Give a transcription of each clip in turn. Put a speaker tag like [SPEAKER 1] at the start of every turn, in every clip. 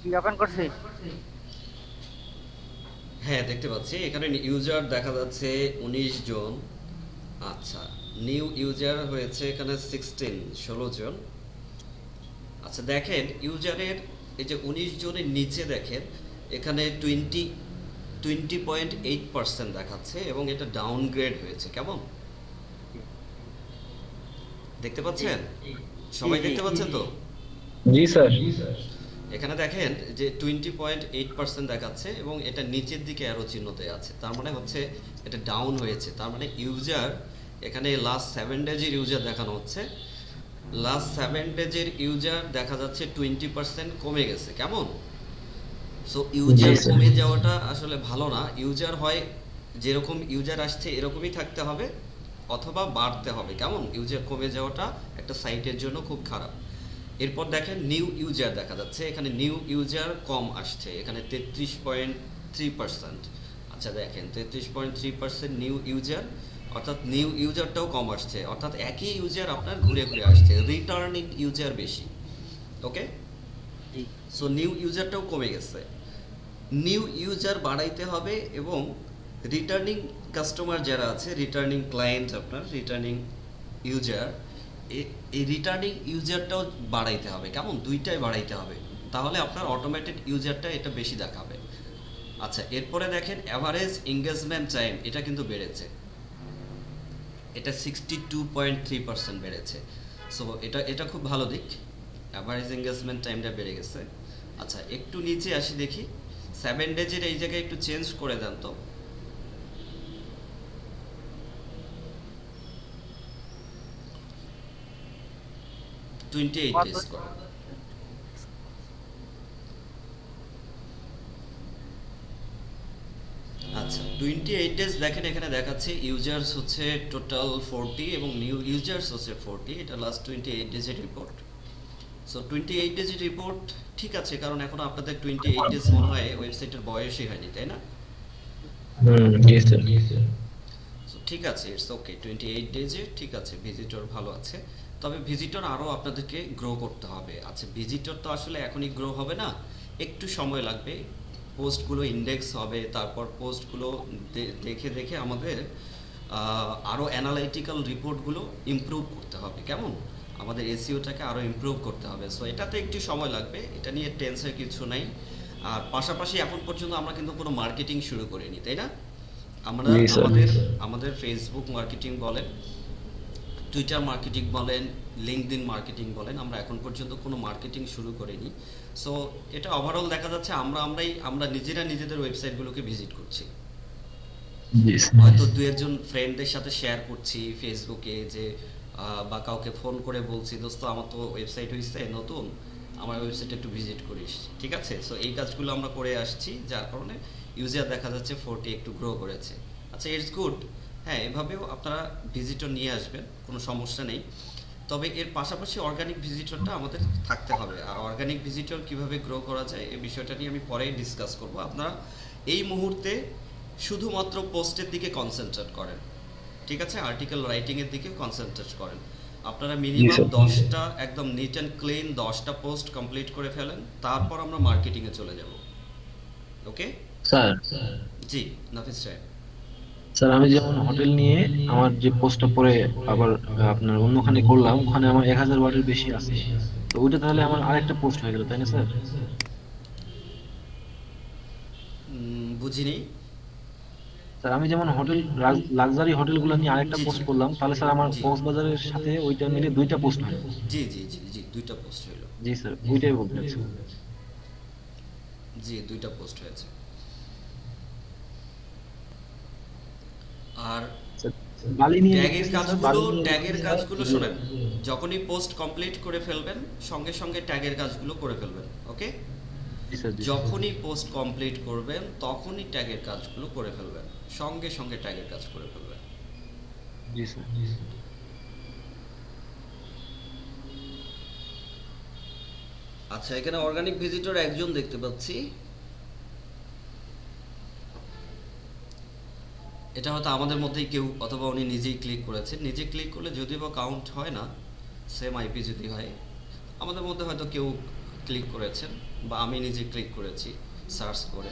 [SPEAKER 1] কি ওপেন করছি?
[SPEAKER 2] হ্যাঁ, দেখতে পাচ্ছি এখানে ইউজার দেখা যাচ্ছে 19 জন। আচ্ছা, নিউ ইউজার হয়েছে এখানে 16 জন। আচ্ছা, দেখেন ইউজারের এই যে 19 জনের নিচে দেখেন এখানে 20.8% দেখাচ্ছে এবং এটা ডাউনগ্রেড হয়েছে। কেমন দেখতে
[SPEAKER 1] জি
[SPEAKER 2] পাচ্ছেন?
[SPEAKER 1] জি
[SPEAKER 2] সবাই
[SPEAKER 1] জি।
[SPEAKER 2] দেখতে পাচ্ছেন তো?
[SPEAKER 3] জি স্যার।
[SPEAKER 2] এখানে দেখেন যে 20.8% দেখাচ্ছে এবং এটা নিচের দিকে অ্যারো চিহ্নতে আছে, তার মানে হচ্ছে এটা ডাউন হয়েছে। তার মানে ইউজার এখানে লাস্ট 7 ডেজের ইউজার দেখানো হচ্ছে। লাস্ট 7 ডেজের ইউজার দেখা যাচ্ছে 20% কমে গেছে। কেমন? সো
[SPEAKER 3] জি
[SPEAKER 2] ইউজার
[SPEAKER 3] স্যার।
[SPEAKER 2] কমে যাওয়াটা আসলে ভালো না। ইউজার হয় যেরকম ইউজার আসছে এরকমই থাকতে হবে অথবা বাড়তে হবে। কেমন? ইউজার কমে যাওয়াটা একটা সাইটের জন্য খুব খারাপ। এরপর দেখেন নিউ ইউজার দেখা যাচ্ছে এখানে নিউ ইউজার কম আসছে, এখানে 33.3%। আচ্ছা, দেখেন 33.3% নিউ ইউজার, অর্থাৎ নিউ ইউজারটাও কম আসছে, অর্থাৎ একই ইউজার আপনার ঘুরে ঘুরে আসছে, রিটার্নিং ইউজার বেশি। ওকে,
[SPEAKER 1] জি
[SPEAKER 2] সো নিউ ইউজারটাও কমে গেছে। নিউ ইউজার বাড়াইতে হবে এবং রিটার্নিং কাস্টমার যারা আছে, রিটার্নিং ক্লায়েন্ট, আপনার রিটার্নিং ইউজার, এই রিটার্নিং ইউজারটাও বাড়াইতে হবে। কেমন? দুইটাই বাড়াইতে হবে, তাহলে আপনার অটোমেটেড ইউজারটা এটা বেশি দেখাবে। আচ্ছা, এরপরে দেখেন অ্যাভারেজ এঙ্গেজমেন্ট টাইম, এটা কিন্তু বেড়েছে। এটা 62.3% বেড়েছে। সো এটা এটা খুব ভালো দিক। অ্যাভারেজ এঙ্গেজমেন্ট টাইমটা বেড়ে গেছে। আচ্ছা, একটু নিচে আসি দেখি 7 ডেজের এই জায়গায় একটু চেঞ্জ করে দেন তো। 28 ডেজ
[SPEAKER 1] কত?
[SPEAKER 2] করেন। আচ্ছা, 28 ডেজ দেখেন এখানে দেখাচ্ছে ইউজার্স হচ্ছে টোটাল 40 এবং নিউ ইউজার্স হচ্ছে 40। এটা লাস্ট 28 ডেজের রিপোর্ট। সো 28 ডেজের রিপোর্ট ঠিক আছে, কারণ এখন আপনাদের 28 ডেজ মনে হয় ওয়েবসাইটের বয়সই হয়নি, তাই না?
[SPEAKER 3] জি স্যার।
[SPEAKER 2] সো ঠিক আছে, ইটস ওকে। 28 ডেজে ঠিক আছে, ভিজিটর ভালো আছে। তবে ভিজিটর আরও আপনাদেরকে গ্রো করতে হবে। আচ্ছা, ভিজিটর তো আসলে এখনই গ্রো হবে না, একটু সময় লাগবে। পোস্টগুলো ইন্ডেক্স হবে, তারপর পোস্টগুলো দেখে দেখে আমাদের আরও অ্যানালাইটিক্যাল রিপোর্টগুলো ইমপ্রুভ করতে হবে। কেমন? আমাদের এসইওটাকে আরও ইমপ্রুভ করতে হবে। সো এটাতে একটু সময় লাগবে, এটা নিয়ে টেনশনের কিছু নাই। আর পাশাপাশি এখন পর্যন্ত আমরা কিন্তু কোনো মার্কেটিং শুরু করিনি, তাই না? আমরা
[SPEAKER 3] জি স্যার।
[SPEAKER 2] আমাদের আমাদের ফেসবুক মার্কেটিং বলেন, টুইটার মার্কেটিং বলেন, লিঙ্কডইন মার্কেটিং বলেন, আমরা এখন পর্যন্ত কোনো মার্কেটিং শুরু করিনি। সো এটা ওভারঅল দেখা যাচ্ছে আমরা নিজেরা নিজেদের ওয়েবসাইটগুলোকে ভিজিট করছি।
[SPEAKER 3] জি স্যার।
[SPEAKER 2] হয়তো দু একজন ফ্রেন্ডদের সাথে শেয়ার করছি ফেসবুকে যে বা কাউকে ফোন করে বলছি, দোস্ত আমার তো ওয়েবসাইট হয়েছে নতুন, আমার ওয়েবসাইটে একটু ভিজিট করিস। ঠিক আছে, সো এই কাজগুলো আমরা করে আসছি, যার কারণে ইউজার দেখা যাচ্ছে 40 একটু গ্রো করেছে। আচ্ছা, ইটস গুড। হ্যাঁ, এভাবেও আপনারা ভিজিটর নিয়ে আসবেন, কোনো সমস্যা নেই। তবে এর পাশাপাশি অর্গানিক ভিজিটরটা আমাদের থাকতে হবে। আর অর্গানিক ভিজিটর কিভাবে গ্রো করা যায় এই বিষয়টা নিয়ে আমি পরেই ডিসকাস করব। আপনারা এই মুহূর্তে শুধুমাত্র পোস্টের দিকে কনসেন্ট্রেট করেন। ঠিক আছে, আর্টিকেল রাইটিংয়ের দিকে কনসেন্ট্রেট করেন। আপনারা
[SPEAKER 3] জি
[SPEAKER 2] মিনিমাম
[SPEAKER 3] স্যার।
[SPEAKER 2] 10টা একদম নিট অ্যান্ড ক্লিন 10টা পোস্ট কমপ্লিট করে ফেলেন, তারপর আমরা মার্কেটিংয়ে চলে যাব। ওকে?
[SPEAKER 3] স্যার।
[SPEAKER 2] জি, নাফিস সাহেব।
[SPEAKER 3] স্যার আমি যেমন হোটেল নিয়ে আমার যে পোস্টটা পরে আবার আপনার অন্যখানে করলাম, ওখানে আমার 1000 ওয়ার্ডের বেশি আছে। তো ওইটা তাহলে আমার আরেকটা পোস্ট হয়ে গেল, তাই না স্যার?
[SPEAKER 2] বুঝিনি।
[SPEAKER 3] স্যার আমি যেমন হোটেল, লাক্সারি হোটেল গুলো নিয়ে আরেকটা
[SPEAKER 2] জি জি
[SPEAKER 3] পোস্ট করলাম, তাহলে স্যার আমার
[SPEAKER 2] জি
[SPEAKER 3] কক্সবাজারের সাথে ওইটা মিলে দুইটা পোস্ট হলো।
[SPEAKER 2] জি জি জি জি দুইটা পোস্ট হইল।
[SPEAKER 3] জি স্যার, ওইটাই বলতে চাচ্ছি।
[SPEAKER 2] জি, দুইটা পোস্ট হয়েছে। আর
[SPEAKER 3] স্যার, বালি নিয়ে
[SPEAKER 2] ট্যাগের
[SPEAKER 3] লিখতেছি স্যার,
[SPEAKER 2] কাজগুলো
[SPEAKER 3] বালি নিয়ে
[SPEAKER 2] ট্যাগের
[SPEAKER 3] লিখতেছি
[SPEAKER 2] কাজগুলো
[SPEAKER 3] যে
[SPEAKER 2] শোনেন, যখনই পোস্ট কমপ্লিট করে ফেলবেন সঙ্গে সঙ্গে ট্যাগের কাজগুলো করে ফেলবেন। ওকে?
[SPEAKER 3] জি স্যার। জি স্যার।
[SPEAKER 2] যখনই পোস্ট কমপ্লিট করবেন তখনই ট্যাগের কাজগুলো করে ফেলবেন, সঙ্গে সঙ্গে ট্যাগের কাজ করে ফেলবেন।
[SPEAKER 3] জি স্যার।
[SPEAKER 2] আচ্ছা, এখানে অর্গানিক ভিজিটর একজন দেখতে পাচ্ছি। এটা হয়তো আমাদের মধ্যেই কেউ, অথবা উনি নিজেই ক্লিক করেছেন। নিজে ক্লিক করলে যদিও বা কাউন্ট হয় না, সেম আইপি যদি হয়। আমাদের মধ্যে হয়তো কেউ ক্লিক করেছেন। বা আমি নিজে ক্লিক করেছি সার্চ করে,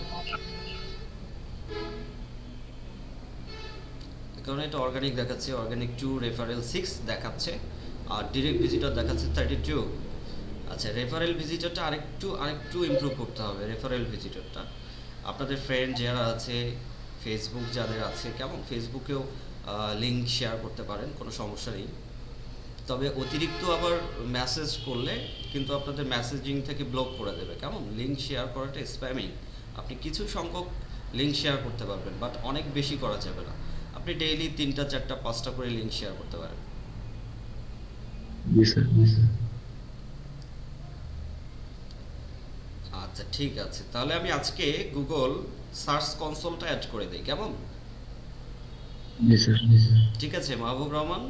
[SPEAKER 2] কারণ এটা অর্গানিক দেখাচ্ছে, অর্গানিক 2, রেফারেল 6 দেখাচ্ছে, আর ডিরেক্ট ভিজিটর দেখাচ্ছে 32। আচ্ছা, রেফারেল ভিজিটরটা আরেকটু ইমপ্রুভ করতে হবে। রেফারেল ভিজিটরটা আপনাদের ফ্রেন্ড যারা আছে, ফেসবুক যাদের আছে, কেমন ফেসবুকেও লিঙ্ক শেয়ার করতে পারেন, কোনো সমস্যা নেই। তবে অতিরিক্ত আবার মেসেজ করলে কিন্তু আপনাদের মেসেজিং থেকে ব্লক করে দেবে, কেমন। লিঙ্ক শেয়ার করাটা স্প্যামিং। আপনি কিছু সংখ্যক লিঙ্ক শেয়ার করতে পারবেন, বাট অনেক বেশি করা যাবে না। আপনি ডেইলি 3টা 4টা 5টা করে লিঙ্ক শেয়ার করতে পারেন।
[SPEAKER 3] জি স্যার।
[SPEAKER 2] আচ্ছা, ঠিক আছে, তাহলে আমি আজকে গুগল সার্চ কনসোলটা অ্যাড করে দিই, কেমন।
[SPEAKER 3] জি স্যার।
[SPEAKER 2] ঠিক আছে মাহবুব রহমান।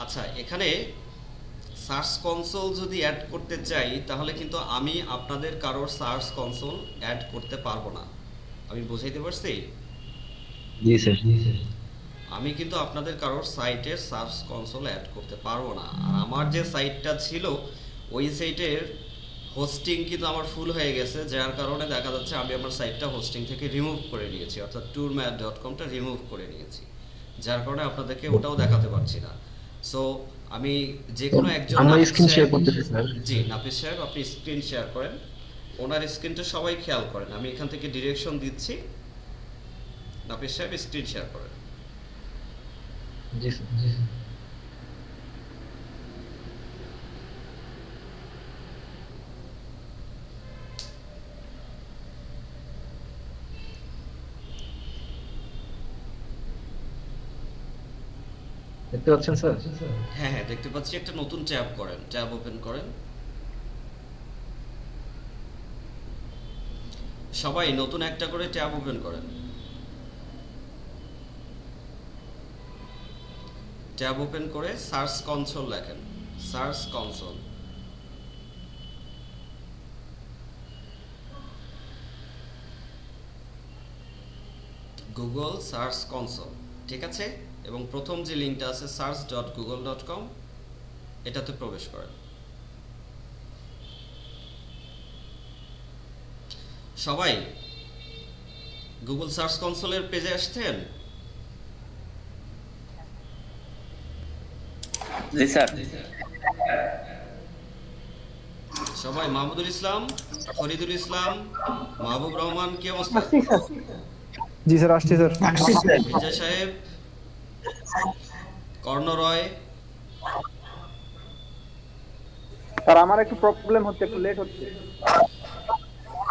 [SPEAKER 2] আচ্ছা, এখানে সার্চ কনসোল যদি অ্যাড করতে চাই তাহলে কিন্তু আমি আপনাদের কারোর সার্চ কনসোল অ্যাড করতে পারবো না। আমি বোঝাইতে পারছি?
[SPEAKER 3] জি স্যার।
[SPEAKER 2] আমি কিন্তু আপনাদের কারোর সাইটের সার্চ কনসোল অ্যাড করতে পারবো না। আর আমার যে সাইটটা ছিল ওই সাইটের হোস্টিং কিন্তু আমার ফুল হয়ে গেছে, যার কারণে দেখা যাচ্ছে আমি আমার সাইটটা হোস্টিং থেকে রিমুভ করে নিয়েছি, অর্থাৎ tourmap.com-টা রিমুভ করে নিয়েছি, যার কারণে আপনাদেরকে ওটাও দেখাতে পারছি না। সো আমি যে কোনো একজন,
[SPEAKER 3] আমরা স্ক্রিন শেয়ার করতেছি স্যার।
[SPEAKER 2] জি নাফিস সাহেব, আপনি স্ক্রিন শেয়ার করেন, ওনার স্ক্রিনটা সবাই খেয়াল করেন। আমি এখান থেকে ডিরেকশন দিচ্ছি, নাফিস সাহেব স্ক্রিন শেয়ার করেন।
[SPEAKER 3] জি স্যার। দেখতে পাচ্ছেন স্যার?
[SPEAKER 2] হ্যাঁ হ্যাঁ, দেখতে পাচ্ছি। একটা নতুন ট্যাব করেন, ট্যাব ওপেন করেন। সবাই নতুন একটা করে ট্যাব ওপেন করেন। ট্যাব ওপেন করে সার্চ কনসোল লেখেন, search console. Google search console, ঠিক আছে। এবং প্রথম যে লিঙ্কটা আছে search.google.com, এটাতে প্রবেশ করেন। সবাই গুগল সার্চ কনসোলের পেজে আসছেন?
[SPEAKER 1] জি স্যার।
[SPEAKER 2] সবাই, মাহমুদুল ইসলাম, ফরিদুল ইসলাম, মাহবুব রহমান, কি অবস্থা?
[SPEAKER 4] জি স্যার, আসছি স্যার।
[SPEAKER 2] বিজয় সাহেব, কর্ণ রয়।
[SPEAKER 4] স্যার আমার একটু প্রবলেম হচ্ছে, একটু লেট হচ্ছে।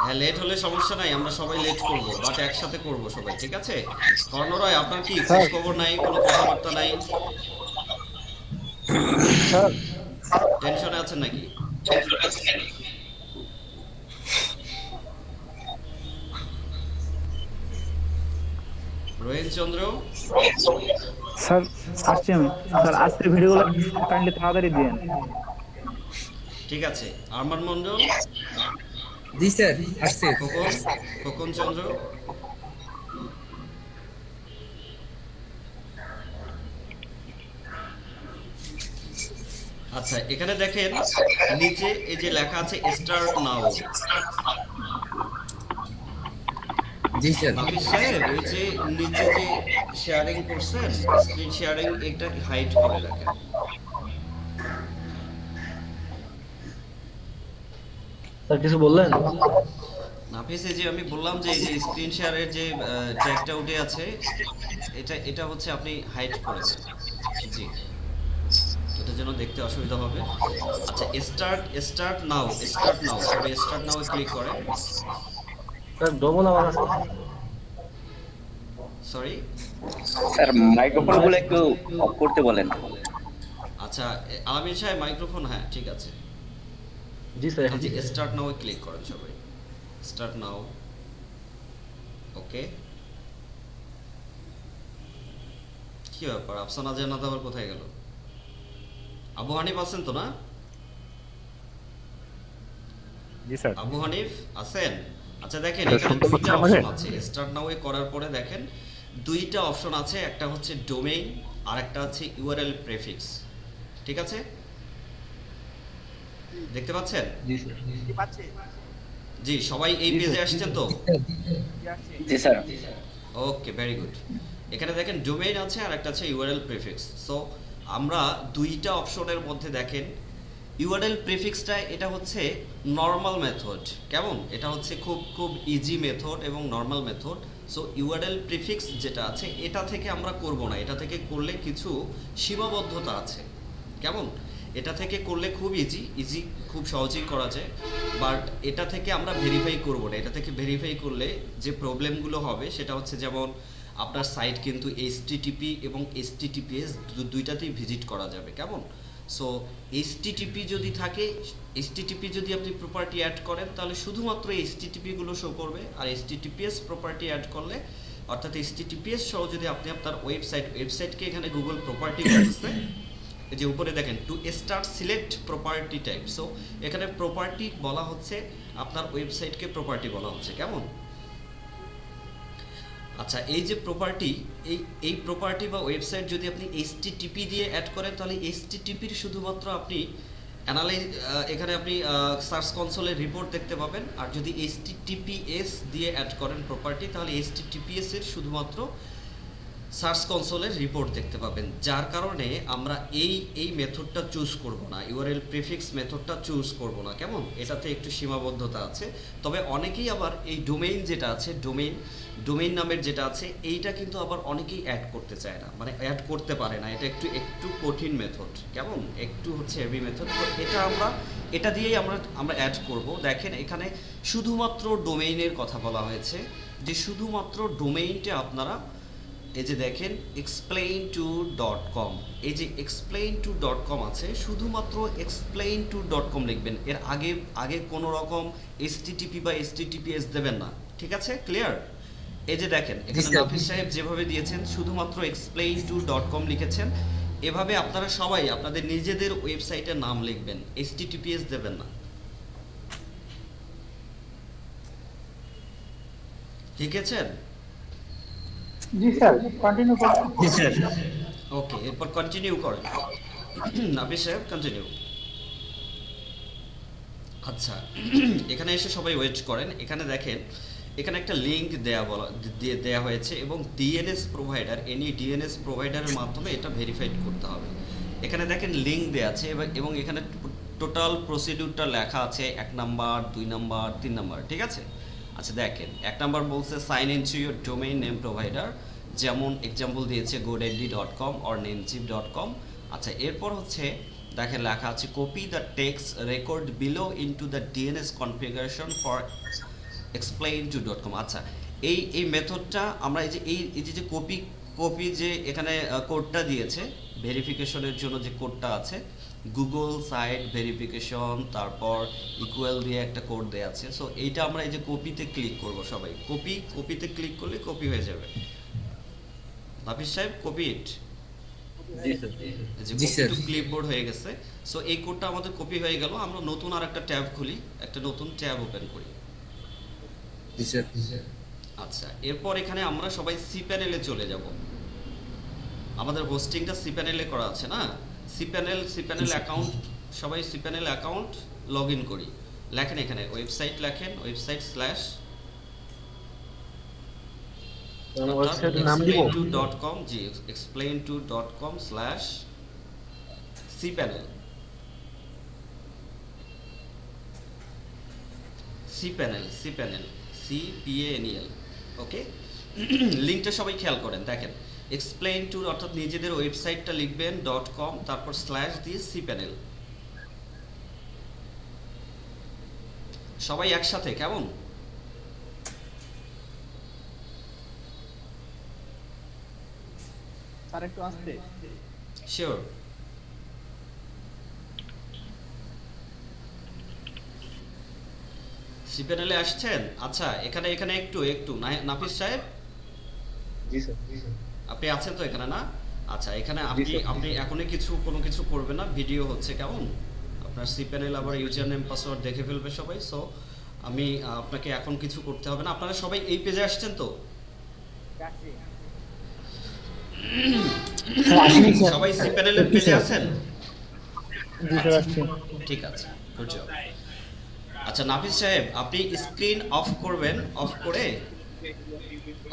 [SPEAKER 2] হ্যাঁ, লেট হলে সমস্যা নাই, আমরা সবাই লেট করব, বাট একসাথে করব সবাই, ঠিক আছে। কর্ণ রয়, আপনার কি খোঁজ খবর নাই, কোনো কথাবার্তা নাই?
[SPEAKER 4] স্যার
[SPEAKER 2] টেনশনে আছেন নাকি? রোহিত চন্দ্র,
[SPEAKER 4] স্যার আসছি আমি। স্যার আজকের ভিডিওগুলো কাইন্ডলি তাড়াতাড়ি দিয়েন।
[SPEAKER 2] ঠিক আছে। আরমান মন্ডল,
[SPEAKER 5] জি স্যার, আসছে।
[SPEAKER 2] খোকন, খোকন চন্দ্র। আচ্ছা, এখানে দেখেন নিচে এই যে লেখা আছে স্টার্ট নাও।
[SPEAKER 5] জি স্যার।
[SPEAKER 2] নাফিস সাহেব, ওই যে নিচে যে শেয়ারিং করছেন, স্ক্রিন শেয়ারিং, এটা হাইড করে রাখেন।
[SPEAKER 3] স্যার কিছু বললেন?
[SPEAKER 2] নাফিস, এই যে আমি বললাম যে এই যে স্ক্রিন শেয়ারের যে ট্যাগটা উঠে আছে, এটা হচ্ছে আপনি হাইড করে দেন। জি, এটার জন্য দেখতে অসুবিধা হবে। আচ্ছা, স্টার্ট নাও, সবাই স্টার্ট নাও ক্লিক করেন।
[SPEAKER 3] স্যার ডবল আওয়াজ আসছে।
[SPEAKER 2] সরি।
[SPEAKER 1] স্যার মাইক্রোফোন গুলো একটু অফ করতে বলেন।
[SPEAKER 2] আচ্ছা, আলামিন সাহেব মাইক্রোফোন, হ্যাঁ ঠিক আছে।
[SPEAKER 3] জি স্যার, এখন
[SPEAKER 2] এই যে স্টার্ট নাও ক্লিক করেন সবাই, স্টার্ট নাও। ওকে, কি ব্যাপার, আফসানা জান্নাত আবার কোথায় গেল? আবু হানিফ আছেন তো না?
[SPEAKER 4] জি স্যার।
[SPEAKER 2] আবু হানিফ আছেন? আচ্ছা দেখেন
[SPEAKER 4] স্যার,
[SPEAKER 2] এখানে
[SPEAKER 4] শুনতে
[SPEAKER 2] দুইটা
[SPEAKER 4] পাচ্ছেন আমাকে?
[SPEAKER 2] অপশন আছে, স্টার্ট নাও এ করার পরে দেখেন দুইটা অপশন আছে, একটা হচ্ছে ডোমেইন আর একটা হচ্ছে ইউআরএল প্রেফিক্স। ঠিক আছে, দেখতে পাচ্ছেন?
[SPEAKER 3] জি স্যার।
[SPEAKER 2] জি, সবাই এই পেজে আসছেন তো?
[SPEAKER 1] জি স্যার।
[SPEAKER 2] ওকে, ভেরি গুড। এখানে দেখেন ডোমেইন আছে আর একটা আছে ইউআরএল প্রিফিক্স। সো আমরা দুইটা অপশনের মধ্যে দেখেন ইউআরএল প্রিফিক্সটা এটা হচ্ছে নর্মাল মেথড, কেমন? এটা হচ্ছে খুব খুব ইজি মেথড এবং normal method. So URL prefix যেটা আছে এটা থেকে আমরা করব না, এটা থেকে করলে কিছু সীমাবদ্ধতা আছে, কেমন? এটা থেকে করলে খুব ইজি খুব সহজেই করা যায়, বাট এটা থেকে আমরা ভেরিফাই করব না। এটা থেকে ভেরিফাই করলে যে প্রবলেমগুলো হবে সেটা হচ্ছে যেমন আপনার সাইট কিন্তু এইচটিটিপি এবং এইচটিটিপিএস দুইটাতেই ভিজিট করা যাবে, কেমন? সো এইচটিটিপি যদি থাকে, এইচটিটিপি যদি আপনি প্রপার্টি অ্যাড করেন তাহলে শুধুমাত্র এইচটিটিপি গুলো শো করবে, আর এইচটিটিপিএস প্রপার্টি অ্যাড করলে অর্থাৎ এইচটিটিপিএস সহ যদি আপনি আপনার ওয়েবসাইটকে এখানে গুগল প্রপার্টি বলতেছে, এই যে উপরে দেখেন to start select property type. So এখানে প্রপার্টি বলা হচ্ছে আপনার ওয়েবসাইটকে প্রপার্টি বলা হচ্ছে, কেমন? আচ্ছা, এই যে প্রপার্টি, এই প্রপার্টি বা ওয়েবসাইট যদি আপনি এইচটিটিপি দিয়ে অ্যাড করেন তাহলে এইচটিটিপির শুধুমাত্র আপনি এখানে আপনি সার্চ কনসোলে রিপোর্ট দেখতে পাবেন, আর যদি এইচটিটিপিএস দিয়ে অ্যাড করেন প্রপার্টি তাহলে এইচটিটিপিএস এর শুধুমাত্র সার্চ কনসোলের রিপোর্ট দেখতে পাবেন। যার কারণে আমরা এই মেথডটা চুজ করব না, ইউআরএল প্রিফিক্স মেথডটা চুজ করব না, কেমন? এটাতে একটু সীমাবদ্ধতা আছে। তবে অনেকেই আবার এই ডোমেইন যেটা আছে, ডোমেইন নামের যেটা আছে, এইটা কিন্তু আবার অনেকেই অ্যাড করতে চায় না, মানে অ্যাড করতে পারে না। এটা একটু কঠিন মেথড, কেমন? একটু হচ্ছে হেভি মেথড। তো এটা দিয়েই আমরা অ্যাড করব। দেখেন এখানে শুধুমাত্র ডোমেইনের কথা বলা হয়েছে, যে শুধুমাত্র ডোমেইনটা আপনারা এই যে দেখেন explain2.com, এই যে explain2.com আছে, শুধুমাত্র explain2.com লিখবেন, এর আগে কোনো রকম http বা https দেবেন না। ঠিক আছে, ক্লিয়ার? এই যে দেখেন এখানে নাফিস সাহেব যেভাবে দিয়েছেন শুধুমাত্র explain2.com লিখেছেন, এভাবে আপনারা সবাই আপনাদের নিজেদের ওয়েবসাইটের নাম লিখবেন, https দেবেন না। ঠিক আছে?
[SPEAKER 4] জি স্যার, কন্টিনিউ করুন।
[SPEAKER 5] জি স্যার।
[SPEAKER 2] ওকে, এরপর কন্টিনিউ করেন। নাফিস সাহেব কন্টিনিউ। আচ্ছা, এখানে এসে সবাই ওয়েট করেন। এখানে দেখেন এখানে একটা লিংক দেয়া হয়েছে এবং ডিএনএস প্রোভাইডার, এনি ডিএনএস প্রোভাইডারের মাধ্যমে এটা ভেরিফাইড করতে হবে। এখানে দেখেন লিংক দেয়া আছে এবং এখানে টোটাল প্রসিডিউরটা লেখা আছে 1 নাম্বার 2 নাম্বার 3 নাম্বার। ঠিক আছে? আচ্ছা দেখেন 1 নাম্বার বলছে sign in to your domain name provider, যেমন এক্সাম্পল দিয়েছে godid.com or namecheap.com। আচ্ছা, এরপর হচ্ছে দেখেন লেখা আছে copy the text record below into the DNS configuration for explain2.com। আচ্ছা, এই মেথডটা আমরা এই যে কপি যে এখানে কোডটা দিয়েছে ভেরিফিকেশনের জন্য, যে কোডটা আছে গুগল সাইট ভেরিফিকেশন, তারপর ইকুয়াল দিয়ে একটা কোড দেয়া আছে। সো এইটা আমরা এই যে কপিতে ক্লিক করব, সবাই কপিতে ক্লিক করলে কপি হয়ে যাবে। নাফিস সাহেব কপি ইট।
[SPEAKER 3] জি স্যার।
[SPEAKER 2] ক্লিপবোর্ড হয়ে গেছে। সো এই কোডটা আমাদের কপি হয়ে গেল। আমরা নতুন আর একটা ট্যাব খুলি, একটা নতুন ট্যাব ওপেন করি।
[SPEAKER 5] জি স্যার।
[SPEAKER 2] আচ্ছা, এরপর এখানে আমরা সবাই সি প্যানেলে চলে যাব। আমাদের হোস্টিংটা সি প্যানেলে করা আছে না? সি প্যানেল অ্যাকাউন্ট, সবাই C panel account log in করি। লেখেন এখানে ওয়েবসাইট, লেখেন ওয়েবসাইট স্ল্যাশ
[SPEAKER 3] ওয়েবসাইটের নাম দিব
[SPEAKER 2] explain2.com, জি explain2.com/cpanel, cpanel CPANEL। ওকে, লিংকটা সবাই খেয়াল করেন। দেখেন explain2 অর্থাৎ নিজেদের ওয়েবসাইটটা লিখবেন .com, তারপর স্ল্যাশ দিয়ে cpanel। সবাই একসাথে, কেমন?
[SPEAKER 4] স্যার একটু আসতে।
[SPEAKER 2] শিওর। সি প্যানেলে আসছেন? আচ্ছা, এখানে একটু নাফিস সাহেব,
[SPEAKER 1] জি স্যার।
[SPEAKER 2] আপনি আছেন তো এখানে না? আচ্ছা, এখানে আপনি এখনই কোনো কিছু করবেন না, ভিডিও হচ্ছে, কেমন? আপনার সি প্যানেল আবার ইউজার নেম পাসওয়ার্ড দেখে ফেলবে সবাই। সো আমি আপনাকে এখন কিছু করতে হবে না। আপনারা সবাই এই পেজে আসছেন তো? সবাই সি প্যানেলের পেজে আছেন?
[SPEAKER 4] জি স্যার আসছে।
[SPEAKER 2] ঠিক আছে, গুড জব। আচ্ছা নাফিস সাহেব, আপনি স্ক্রিন অফ করবেন,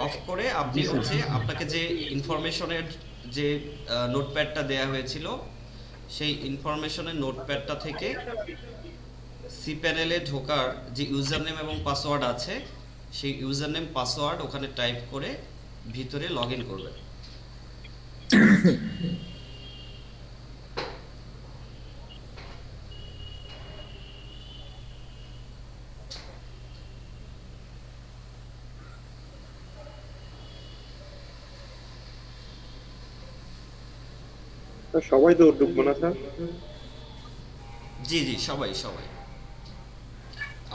[SPEAKER 2] অফ করে আপনি হচ্ছে আপনাকে যে ইনফরমেশনের যে নোটপ্যাডটা দেয়া হয়েছিল সেই ইনফরমেশনের নোটপ্যাডটা থেকে সি প্যানেলে ঢোকার যে ইউজার নেম এবং পাসওয়ার্ড আছে সেই ইউজার নেম পাসওয়ার্ড ওখানে টাইপ করে ভিতরে লগ ইন করবেন।
[SPEAKER 6] সবাই তো ঢুকবো না স্যার?
[SPEAKER 2] জি জি, সবাই সবাই।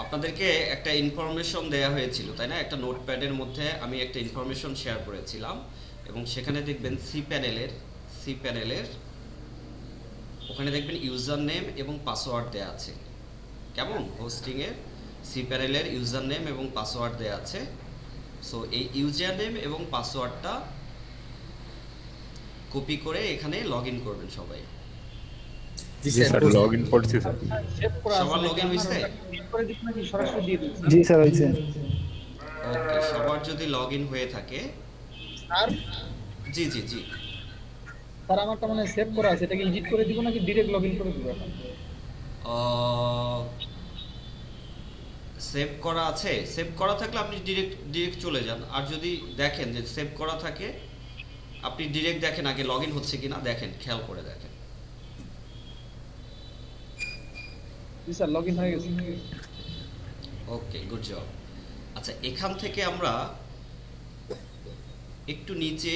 [SPEAKER 2] আপনাদেরকে একটা ইনফরমেশন দেয়া হয়েছিল তাই না? একটা নোটপ্যাডের মধ্যে আমি একটা ইনফরমেশন শেয়ার করেছিলাম এবং সেখানে দেখবেন সি প্যানেলের ওখানে দেখবেন ইউজার নেম এবং পাসওয়ার্ড দেয়া আছে। কেমন? হোস্টিং এর সি প্যানেলের ইউজার নেম এবং পাসওয়ার্ড দেয়া আছে। সো এই ইউজার নেম এবং পাসওয়ার্ডটা কপি করে এখানে লগ ইন করবেন সবাই।
[SPEAKER 5] জি স্যার লগ ইন করছি স্যার।
[SPEAKER 2] সবার লগ ইন হয়েছে?
[SPEAKER 4] জি স্যার হয়েছে।
[SPEAKER 2] ওকে, সবার যদি লগ ইন হয়ে থাকে,
[SPEAKER 7] আর
[SPEAKER 2] জি জি জি,
[SPEAKER 7] স্যার আমারটা মানে সেভ করা আছে, এটাকে এডিট করে দিব নাকি ডাইরেক্ট লগইন করে দিব এখন?
[SPEAKER 2] সেভ করা আছে, সেভ করা থাকলে আপনি ডিরেক্ট চলে যান। আর যদি দেখেন যে সেভ করা থাকে, আপনি ডিরেক্ট দেখেন আগে লগ ইন হচ্ছে কিনা, দেখেন, খেয়াল করে দেখেন।
[SPEAKER 7] জি স্যার লগইন হয়ে গেছে।
[SPEAKER 2] ওকে, গুড জব। আচ্ছা, এখান থেকে আমরা একটু নিচে,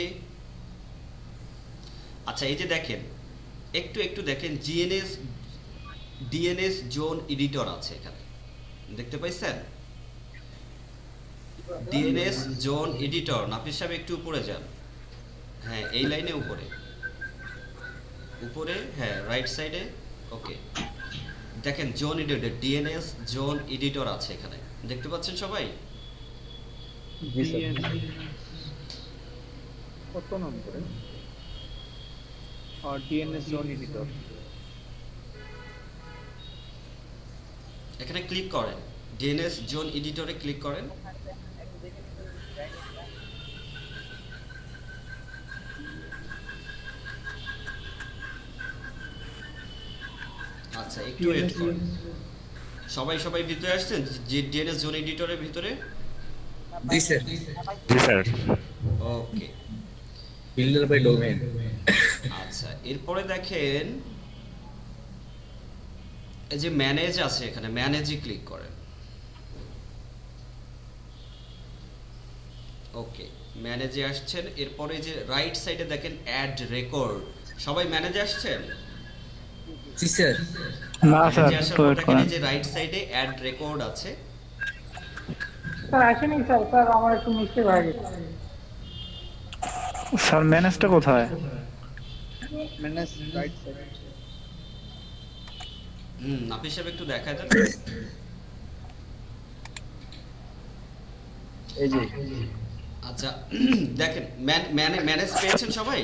[SPEAKER 2] আচ্ছা এই যে দেখেন, একটু দেখেন ডিএনএস জোন এডিটর আছে এখানে, দেখতে পাইছেন? DNS zone editor. নাফিস সাহেব একটু উপরে যান। হ্যাঁ, এই লাইনে উপরে, হ্যাঁ রাইট সাইডে। ওকে, দেখেন zone editor, DNS zone editor আছে এখানে, দেখতে পাচ্ছেন সবাই?
[SPEAKER 4] জি স্যার।
[SPEAKER 7] কত নম্বরে? আর ডিএনএস জোন এডিটর।
[SPEAKER 2] এখানে ক্লিক করেন, ডিএনএস জোন এডিটরে ক্লিক করেন। আচ্ছা, একটু ওয়েট করেন। সবাই ভিতরে আসছেন যে ডিএনএস জোন এডিটরের ভিতরে?
[SPEAKER 5] জি স্যার।
[SPEAKER 6] জি sir.
[SPEAKER 2] Okay,
[SPEAKER 5] filter by domain.
[SPEAKER 2] আচ্ছা এরপরে দেখেন এই যে ম্যানেজ আছে এখানে, ম্যানেজে ক্লিক করেন। ওকে, ম্যানেজে আসছেন। এরপরে যে রাইট সাইডে দেখেন অ্যাড রেকর্ড, সবাই ম্যানেজে আসছেন?
[SPEAKER 5] জি স্যার।
[SPEAKER 4] না স্যার,
[SPEAKER 2] ম্যানেজে আসার পর
[SPEAKER 4] ওয়েট
[SPEAKER 2] দেখেন
[SPEAKER 4] করেন।
[SPEAKER 2] এই যে রাইট সাইডে অ্যাড রেকর্ড আছে।
[SPEAKER 7] স্যার আসেনি স্যার, স্যার আমার একটু মিস্টেক হয়ে গেছে।
[SPEAKER 4] স্যার ম্যানেজটা কোথায়?
[SPEAKER 7] Manage right side.
[SPEAKER 2] নাফিস সাহেব একটু দেখায় দেন।
[SPEAKER 3] এই যে
[SPEAKER 2] আচ্ছা দেখেন, ম্যানেজ পেয়েছেন সবাই?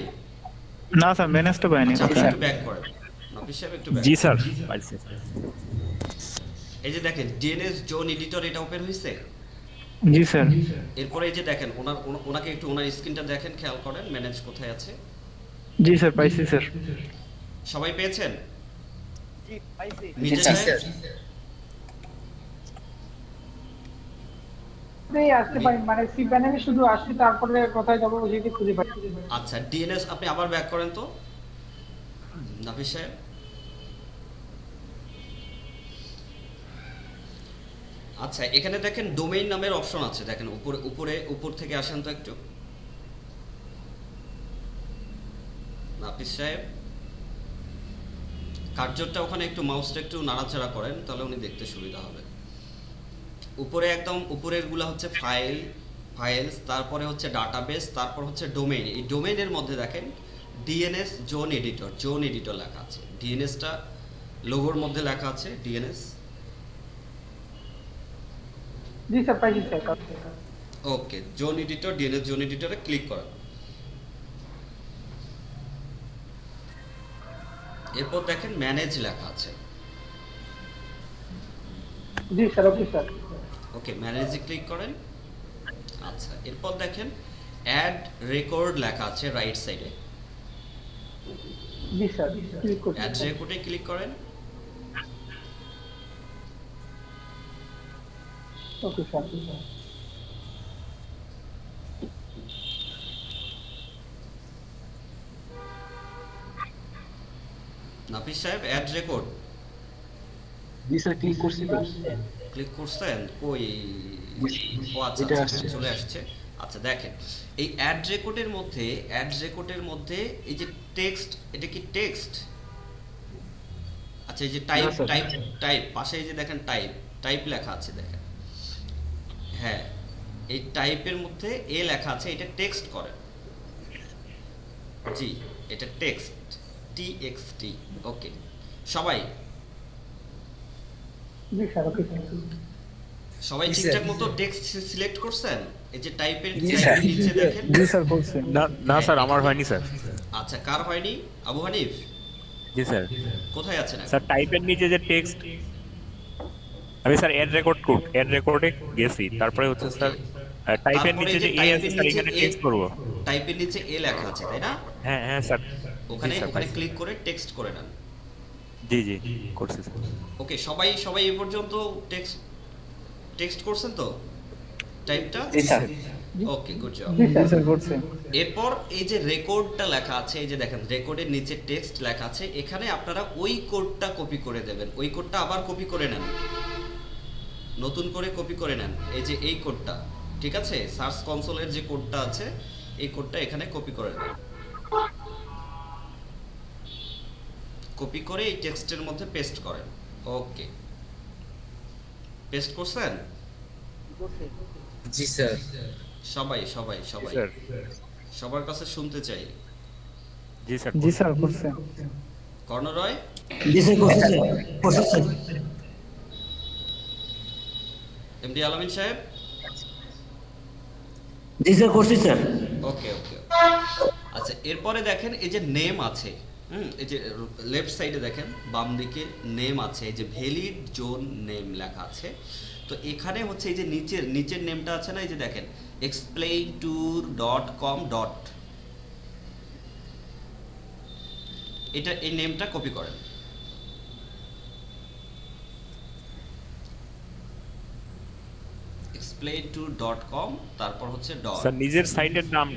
[SPEAKER 4] না স্যার, ম্যানেজটা পাইনি।
[SPEAKER 2] আচ্ছা, আপনি একটু ব্যাক করেন, নাফিস সাহেব একটু ব্যাক।
[SPEAKER 6] জি স্যার, পাইছি।
[SPEAKER 2] এই যে দেখেন ডিএনএস জোন এডিটর, এটা ওপেন হয়েছে।
[SPEAKER 4] জি স্যার।
[SPEAKER 2] এরপরে এই যে দেখেন ওনাকে একটু ওনার স্ক্রিনটা দেখেন, খেয়াল করেন ম্যানেজ কোথায় আছে।
[SPEAKER 4] জি স্যার, পাইছি স্যার।
[SPEAKER 2] সবাই পেয়েছেন?
[SPEAKER 7] জি পাইছি।
[SPEAKER 2] মির্জা
[SPEAKER 5] জি
[SPEAKER 2] সাহেব?
[SPEAKER 5] স্যার।
[SPEAKER 7] এই আসতে পারি মানে সি প্যানেলে শুধু আসছি, তারপরে কোথায় যাব সেটা খুঁজে পাই।
[SPEAKER 2] আচ্ছা, ডিএনএস আপনি আবার ব্যাক করেন তো নাফিস সাহেব। আচ্ছা, এখানে দেখেন ডোমেইন নামের অপশন আছে, দেখেন উপর থেকে আসেন তো একটু নাফিস সাহেব। কার্যটা ওখানে একটু মাউসটা একটু নাড়াচাড়া করেন, তাহলে উনি দেখতে সুবিধা হবে। উপরে একদম উপরের গুলা হচ্ছে ফাইলস, তারপরে হচ্ছে ডাটাবেস, তারপর হচ্ছে ডোমেইন। এই ডোমেইনের মধ্যে দেখেন ডিএনএস জোন এডিটর লেখা আছে। ডিএনএসটা লোগোর মধ্যে লেখা আছে ডিএনএস।
[SPEAKER 7] জি স্যার পাইছি স্যার।
[SPEAKER 2] ওকে, জোন এডিটর, ডিএনএস জোন এডিটরে ক্লিক করেন। এরপর দেখেন ম্যানেজ লেখা আছে।
[SPEAKER 7] জি স্যার, ওকে স্যার।
[SPEAKER 2] ওকে, ম্যানেজে ক্লিক করেন। আচ্ছা, এরপর দেখেন অ্যাড রেকর্ড লেখা আছে রাইট সাইডে।
[SPEAKER 7] জি স্যার, ক্লিক করছি।
[SPEAKER 2] অ্যাড রেকর্ডে ক্লিক করেন।
[SPEAKER 7] Okay sir.
[SPEAKER 2] নাফিস সাহেব, অ্যাড রেকর্ড
[SPEAKER 3] জি স্যার, ক্লিক করছি তো।
[SPEAKER 2] ক্লিক করছেন? কই? ও আচ্ছা
[SPEAKER 3] এটা
[SPEAKER 2] আচ্ছা,
[SPEAKER 3] আসছে।
[SPEAKER 2] চলে আসছে। আচ্ছা দেখেন, এই অ্যাড রেকর্ডের মধ্যে এই যে টেক্সট, এটা কি টেক্সট? আচ্ছা, এই যে টাইপ
[SPEAKER 3] না, স্যার।
[SPEAKER 2] টাইপ টাইপ পাশে এই যে দেখেন টাইপ লেখা আছে দেখেন। হ্যাঁ, এই টাইপের মধ্যে এ লেখা আছে, এটা টেক্সট করে। জি, এটা টেক্সট, টিএক্সটি। ওকে, সবাই
[SPEAKER 7] জি স্যার, ওকে স্যার।
[SPEAKER 2] সবাই
[SPEAKER 5] জি,
[SPEAKER 2] ঠিকঠাক
[SPEAKER 5] স্যার।
[SPEAKER 2] মতো টেক্সট সিলেক্ট করছেন? এই যে টাইপের
[SPEAKER 5] জি, স্যার।
[SPEAKER 2] নিচে দেখেন।
[SPEAKER 4] জি স্যার করছে।
[SPEAKER 6] না স্যার, আমার হয়নি স্যার।
[SPEAKER 2] আচ্ছা, কার হয়নি? আবু হানিফ
[SPEAKER 6] জি স্যার।
[SPEAKER 2] কোথায় আছেন এখন?
[SPEAKER 6] স্যার টাইপের নিচে যে টেক্সট, আমি স্যার অ্যাড রেকর্ডে গেছি, তারপরে হচ্ছে স্যার টাইপের
[SPEAKER 2] তারপরে
[SPEAKER 6] নিচে
[SPEAKER 2] এই যে
[SPEAKER 6] যে এ
[SPEAKER 2] টাইপের
[SPEAKER 6] আছে স্যার,
[SPEAKER 2] নিচে
[SPEAKER 6] এখানে
[SPEAKER 2] এ,
[SPEAKER 6] টেক্সট করব।
[SPEAKER 2] টাইপের নিচে এ লেখা আছে তাই না?
[SPEAKER 6] হ্যাঁ হ্যাঁ স্যার।
[SPEAKER 2] ওখানে
[SPEAKER 6] জি, স্যার,
[SPEAKER 2] ওখানে
[SPEAKER 6] পাইছি।
[SPEAKER 2] ক্লিক করে টেক্সট করে নেন।
[SPEAKER 6] জি জি, করছি স্যার।
[SPEAKER 2] ওকে, সবাই এই পর্যন্ত টেক্সট করছেন তো টাইপটা?
[SPEAKER 1] জি স্যার।
[SPEAKER 2] ওকে, গুড জব।
[SPEAKER 7] জি
[SPEAKER 4] জি
[SPEAKER 7] স্যার।
[SPEAKER 4] স্যার করছে।
[SPEAKER 2] এরপর এই যে রেকর্ডটা লেখা আছে, এই যে দেখেন রেকর্ডের নিচে টেক্সট লেখা আছে, এখানে আপনারা ওই কোডটা কপি করে দেবেন। ওই কোডটা আবার কপি করে নেন, নতুন করে কপি করে নেন। এই যে এই কোডটা, ঠিক আছে? সার্চ কনসোলের যে কোডটা আছে, এই কোডটা এখানে কপি করে নেন। কপি করে এই টেক্সটের মধ্যে পেস্ট করেন। ওকে, পেস্ট করছেন?
[SPEAKER 5] জি স্যার।
[SPEAKER 2] সবাই
[SPEAKER 6] স্যার।
[SPEAKER 2] সবার কাছে শুনতে চাই।
[SPEAKER 6] জি স্যার।
[SPEAKER 4] জি স্যার করছে।
[SPEAKER 2] কর্ণরয়, এমডি আলামিন সাহেব।
[SPEAKER 8] জি স্যার করছি স্যার।
[SPEAKER 2] ওকে ওকে, আচ্ছা এরপরে দেখেন এই যে নেম আছে, এই যে লেফট সাইডে দেখেন বাম দিকে নেম আছে, এই যে ভ্যালিড জোন নেম লেখা আছে। তো এখানে হচ্ছে এই যে নিচের নেমটা আছে না, এই যে দেখেন explaintour.com. এটা এই নেমটা কপি করেন। explaintour.com, তারপর হচ্ছে ডট।
[SPEAKER 6] স্যার নিজের সাইটের নাম।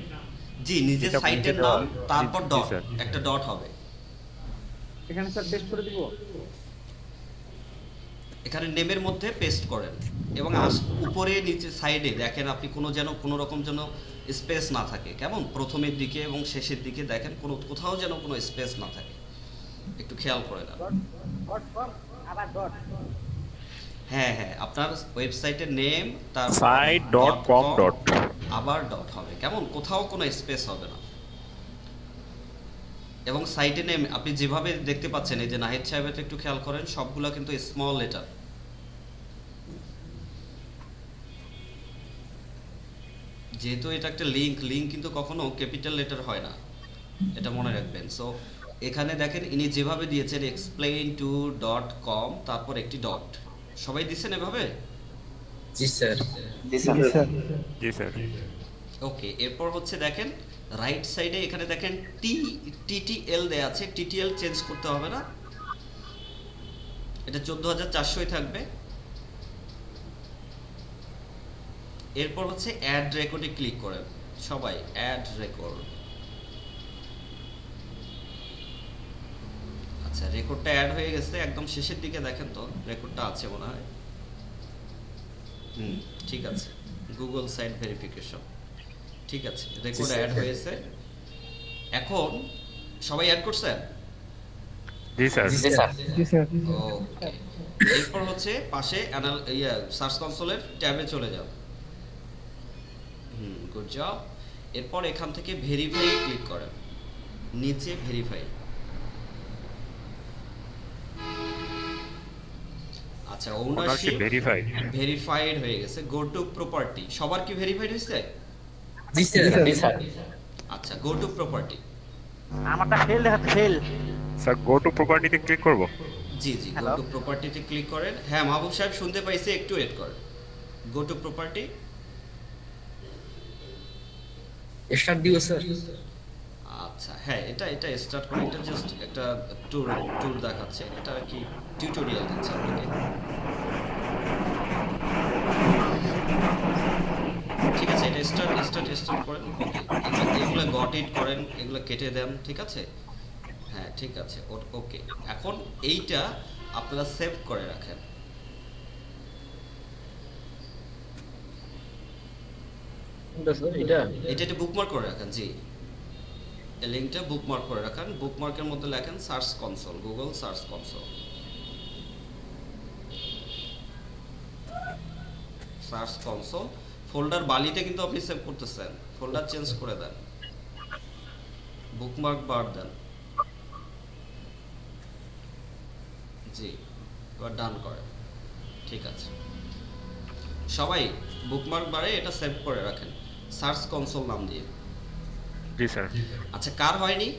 [SPEAKER 2] জি, নিজের
[SPEAKER 6] এটা
[SPEAKER 2] সাইটের
[SPEAKER 6] এটা-
[SPEAKER 2] নাম, তারপর
[SPEAKER 6] জি,
[SPEAKER 2] ডট,
[SPEAKER 6] স্যার।
[SPEAKER 2] একটা ডট হবে।
[SPEAKER 7] এখানে স্যার পেস্ট করে দিব।
[SPEAKER 2] এখানে নেমের মধ্যে পেস্ট করেন এবং উপরে নিচে সাইডে দেখেন আপনি কোনো রকম যেন স্পেস না থাকে, কেমন? প্রথমের দিকে এবং শেষের দিকে দেখেন কোথাও যেন কোনো স্পেস না থাকে, একটু খেয়াল করে নেন। হ্যাঁ হ্যাঁ, আপনার ওয়েবসাইটের নেম, তারপর
[SPEAKER 6] site.com.
[SPEAKER 2] আবার ডট হবে, কেমন? কোথাও কোনো স্পেস হবে না। এবং সাইটে নেম আপনি যেভাবে দেখতে পাচ্ছেন, এই যে নাহিদ সাহেবের একটু খেয়াল করেন, সবগুলো কিন্তু স্মল লেটার। যেহেতু এটা একটা লিঙ্ক কিন্তু কখনো ক্যাপিটাল লেটার হয় না, এটা মনে রাখবেন। সো এখানে দেখেন ইনি যেভাবে দিয়েছেন explaintour.com, তারপর একটি ডট। সবাই দিচ্ছেন এভাবে?
[SPEAKER 5] জি স্যার।
[SPEAKER 1] জি স্যার।
[SPEAKER 4] জি স্যার।
[SPEAKER 6] জি স্যার।
[SPEAKER 2] ওকে, এরপর হচ্ছে দেখেন রাইট সাইডে এখানে দেখেন টিটিএল দেয়া আছে, টিটিএল চেঞ্জ করতে হবে না, এটা 14400 থাকবে। এরপর হচ্ছে অ্যাড রেকর্ডে ক্লিক করেন সবাই, অ্যাড রেকর্ড। আচ্ছা, রেকর্ডটা অ্যাড হয়ে গেছে, একদম শেষের দিকে দেখেন তো রেকর্ডটা আছে মনে হয়। ঠিক আছে, গুগল সাইট ভেরিফিকেশন, ঠিক আছে, রেকর্ড অ্যাড হয়েছে। এখন সবাই অ্যাড করছেন?
[SPEAKER 6] জি স্যার।
[SPEAKER 1] জি স্যার।
[SPEAKER 4] জি স্যার।
[SPEAKER 2] ওকে, এরপর হচ্ছে পাশে সার্চ কনসোলের ট্যাবে চলে যাও। Good job. এরপর এখান থেকে ভেরিফাই ক্লিক করেন, নিচে ভেরিফাই। আচ্ছা, আচ্ছা,
[SPEAKER 6] ওনারশিপ
[SPEAKER 2] ওনারশিপ
[SPEAKER 6] ভেরিফাইড।
[SPEAKER 2] ভেরিফাইড হয়ে গেছে। গো টু প্রপার্টি, সবার কি ভেরিফাইড হয়েছে?
[SPEAKER 5] জি স্যার।
[SPEAKER 1] জি স্যার।
[SPEAKER 2] আচ্ছা, go to property.
[SPEAKER 6] Sir go to প্রপার্টিতে ক্লিক করব।
[SPEAKER 2] জি জি, গো টু প্রপার্টিতে ক্লিক করেন। হ্যাঁ মাহবুব সাহেব শুনতে পাইছে, একটু ওয়েট করেন। গো টু প্রপার্টি।
[SPEAKER 5] স্টার্ট দিব স্যার।
[SPEAKER 2] আচ্ছা হ্যাঁ, এটা এটা স্টার্ট করে, এটা জাস্ট একটা ট্যুর ট্যুর দেখাচ্ছে, এটা আর কি টিউটোরিয়াল দিচ্ছে আপনাকে। ঠিক আছে, এটা স্টার্ট করেন। ওকে, এগুলো গট ইট করেন, এগুলো কেটে দেন, ঠিক আছে? হ্যাঁ ঠিক আছে, ওকে। এখন এইটা আপনারা সেভ করে রাখেন।
[SPEAKER 3] কোনটা স্যার এটা?
[SPEAKER 2] এটা বুকমার্ক করে রাখেন। জি, এই লিংকটা বুকমার্ক করে রাখেন। বুকমার্কের মধ্যে লেখেন search console, Google search console. Search console folder বালিতে কিন্তু আপনি সেভ করতেছেন, ফোল্ডার চেঞ্জ করে দেন, বুকমার্ক বার দেন। জি, এবার ডান করেন। ঠিক আছে, সবাই বুকমার্ক বারে এটা সেভ করে রাখেন সার্চ কনসোল নাম দিয়ে।
[SPEAKER 6] জি স্যার।
[SPEAKER 2] আচ্ছা, কার হয়নি?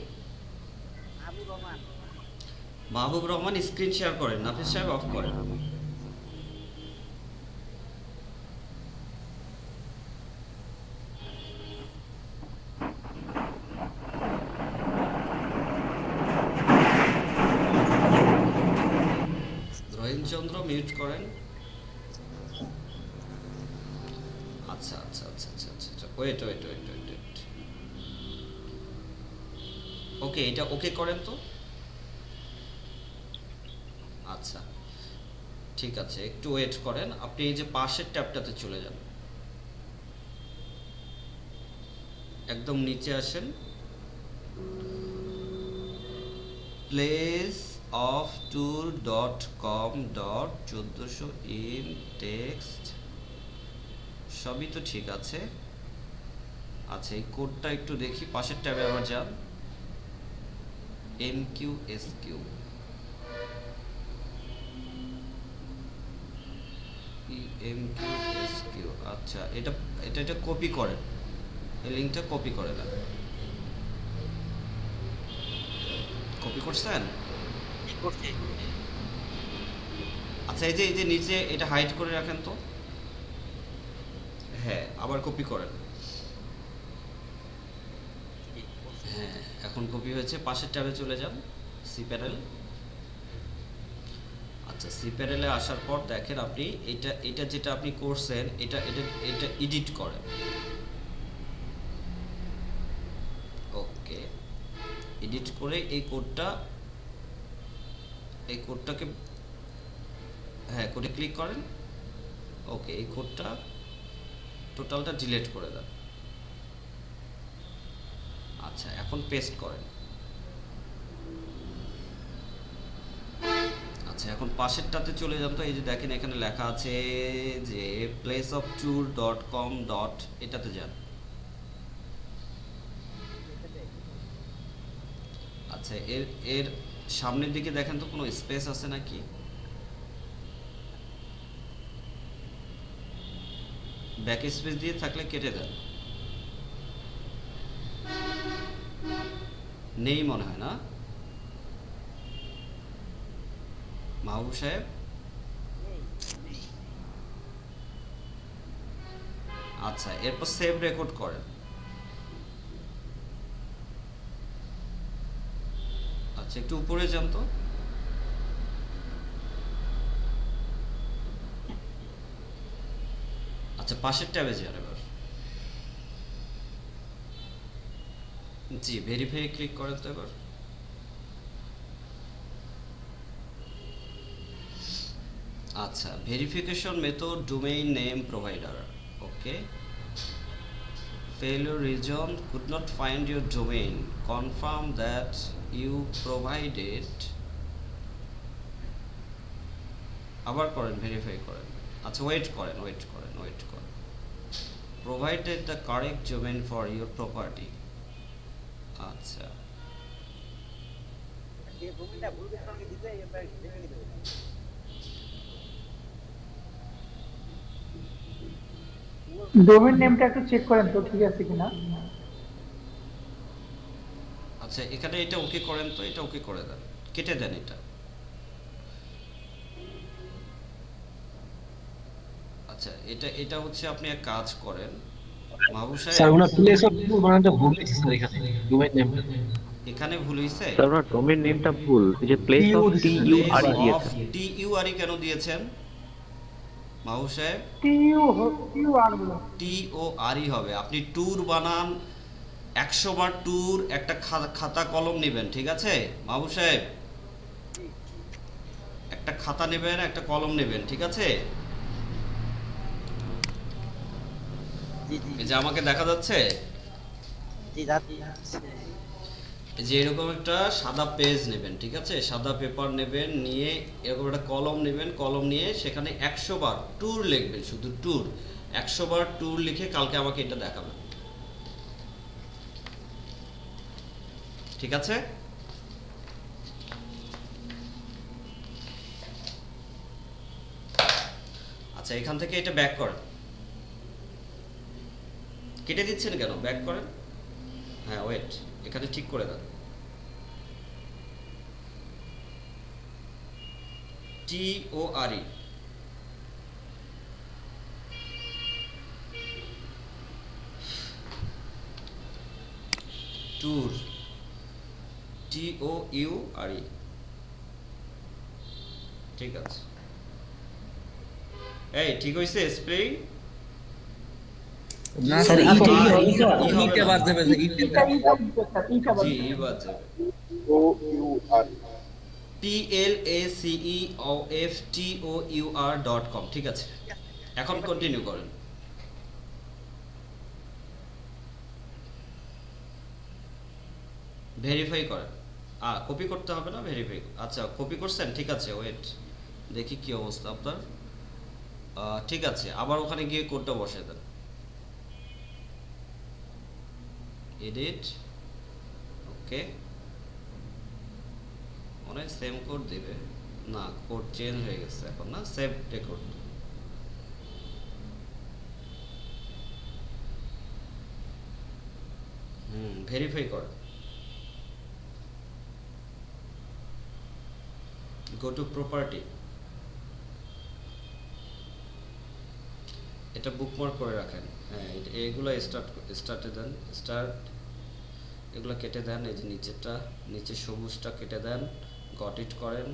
[SPEAKER 2] মাহবুব রহমান স্ক্রিন শেয়ার করেন, নাফিস সাহেব অফ করেন। রহিমচন্দ্র মিউট করেন। আচ্ছা আচ্ছা আচ্ছা আচ্ছা আচ্ছা, wait wait wait wait wait. Okay, এটা ওকে করেন তো। আচ্ছা ঠিক আছে, একটু ওয়েট করেন। আপনি এই যে পাশের ট্যাবটাতে চলে যান, একদম নিচে আসেন। Place of tour dot com dot 1400 in text, সবই তো ঠিক আছে। আচ্ছা, এই কোডটা একটু দেখি, পাশের ট্যাবে আবার যান। MQSQ, MQSQ। আচ্ছা, এটা এটা এটা কপি করেন, এই লিংকটা কপি করে দেন। কপি করছেন? আচ্ছা, এই যে নিচে এটা হাইড করে রাখেন তো। হ্যাঁ, আবার কপি করেন। হ্যাঁ, এখন কপি হয়েছে। পাশের ট্যাবে চলে যান, সি প্যানেল। আচ্ছা, সি প্যানেলে আসার পর দেখেন আপনি এটা এটা যেটা আপনি করছেন, এটা এটা এটা এডিট করেন। ওকে, এডিট করে এই কোডটাকে হ্যাঁ কোডে ক্লিক করেন। ওকে, এই কোডটা টোটালটা ডিলিট করে দেন। আচ্ছা, এখন পেস্ট করেন। আচ্ছা, এখন পাশেরটাতে চলে যান তো। এই যে দেখেন এখানে লেখা আছে যে placeoftour.com ডট, এটাতে যান। আচ্ছা, এর এর সামনের দিকে দেখেন তো কোনো স্পেস আছে নাকি? ব্যাক স্পেস দিয়ে থাকলে কেটে দেন। নেই মনে হয় না মাহবুব সাহেব? আচ্ছা, এরপর সেভ রেকর্ড করেন। আচ্ছা, একটু উপরে যান তো। আচ্ছা, পাশের ট্যাবে যান এবার। জি, ভেরিফাই ক্লিক করেন তো এবার। আচ্ছা, verification method domain name provider. Okay, failure region could not find your domain, confirm that you provided, আবার করেন, ভেরিফাই করেন। আচ্ছা, ওয়েট করেন provided the correct domain for your property। আচ্ছা,
[SPEAKER 8] ডোমেন নেমটা একটু চেক করেন তো ঠিক আছে কিনা।
[SPEAKER 2] আচ্ছা এখানে এটা ওকে করেন তো, এটা ওকে করে দেন, কেটে দেন এটা। আচ্ছা এটা এটা হচ্ছে আপনি এক কাজ করেন মাহবুব
[SPEAKER 3] স্যার
[SPEAKER 2] সাহেব,
[SPEAKER 3] ওনার প্লেস অফ ট্যুর বানানটা ভুল হয়েছে স্যার, এখানে ডোমেইন নেমটা
[SPEAKER 2] এখানে ভুল হইছে।
[SPEAKER 9] স্যার ওনার ডোমেইন নেমটা ভুল, এই যে প্লেস অফ TURE
[SPEAKER 2] অফ
[SPEAKER 9] দিয়েছেন।
[SPEAKER 2] TURE কেন দিয়েছেন মাহবুব সাহেব?
[SPEAKER 8] টিইউ আর বলো।
[SPEAKER 2] TORE হবে। আপনি ট্যুর বানান 100 বার ট্যুর, একটা খাতা কলম নেবেন, ঠিক আছে মাহবুব সাহেব? একটা খাতা নেবেন, একটা কলম নেবেন, ঠিক আছে? এই যে আমাকে দেখা যাচ্ছে, এই যে এরকম একটা সাদা পেজ নেবেন, ঠিক আছে? সাদা পেপার নেবেন, নিয়ে এরকম একটা কলম নেবেন, কলম নিয়ে সেখানে 100 বার ট্যুর লিখবেন, শুধু ট্যুর 100 বার ট্যুর লিখে কালকে আমাকে এটা দেখাবেন, ঠিক আছে? আচ্ছা এখান থেকে এটা ব্যাক করেন। কেটে দিচ্ছেন কেন? ব্যাক করেন। হ্যাঁ ওয়েট, এখানে ঠিক করে দেন। TORE ট্যুর TOURE, ঠিক আছে। এই ঠিক হইছে স্পেলিং?
[SPEAKER 5] না
[SPEAKER 2] স্যার,
[SPEAKER 5] স্যার
[SPEAKER 2] ই হবে
[SPEAKER 5] ইটা
[SPEAKER 2] না।
[SPEAKER 5] বাদ দেবে স্যার, ইটা
[SPEAKER 2] জি ই বাদ যাবে। PLACEOFTOUR.com, ঠিক আছে। এখন কন্টিনিউ করেন। ভেরিফাই করেন। কপি করতে হবে না, ভেরিফাই। আচ্ছা কপি করছেন, ঠিক আছে ওয়েট, দেখি কি অবস্থা আপনার। ঠিক আছে, আবার ওখানে গিয়ে কোডটা বসিয়ে দেন। এডিট, ওকে, মনে হয় সেম কোড দিবে না, কোড চেঞ্জ হয়ে গেছে এখন, না সেভ রেকর্ড। ভেরিফাই করেন। গো টু প্রপার্টি, এটা বুকমার্ক করে রাখেন। হ্যাঁ এগুলো স্টার্টে দেন, স্টার্ট, এগুলো কেটে দেন। এই যে নিচেরটা, নিচে সবুজটা কেটে দেন, গট ইট করেন,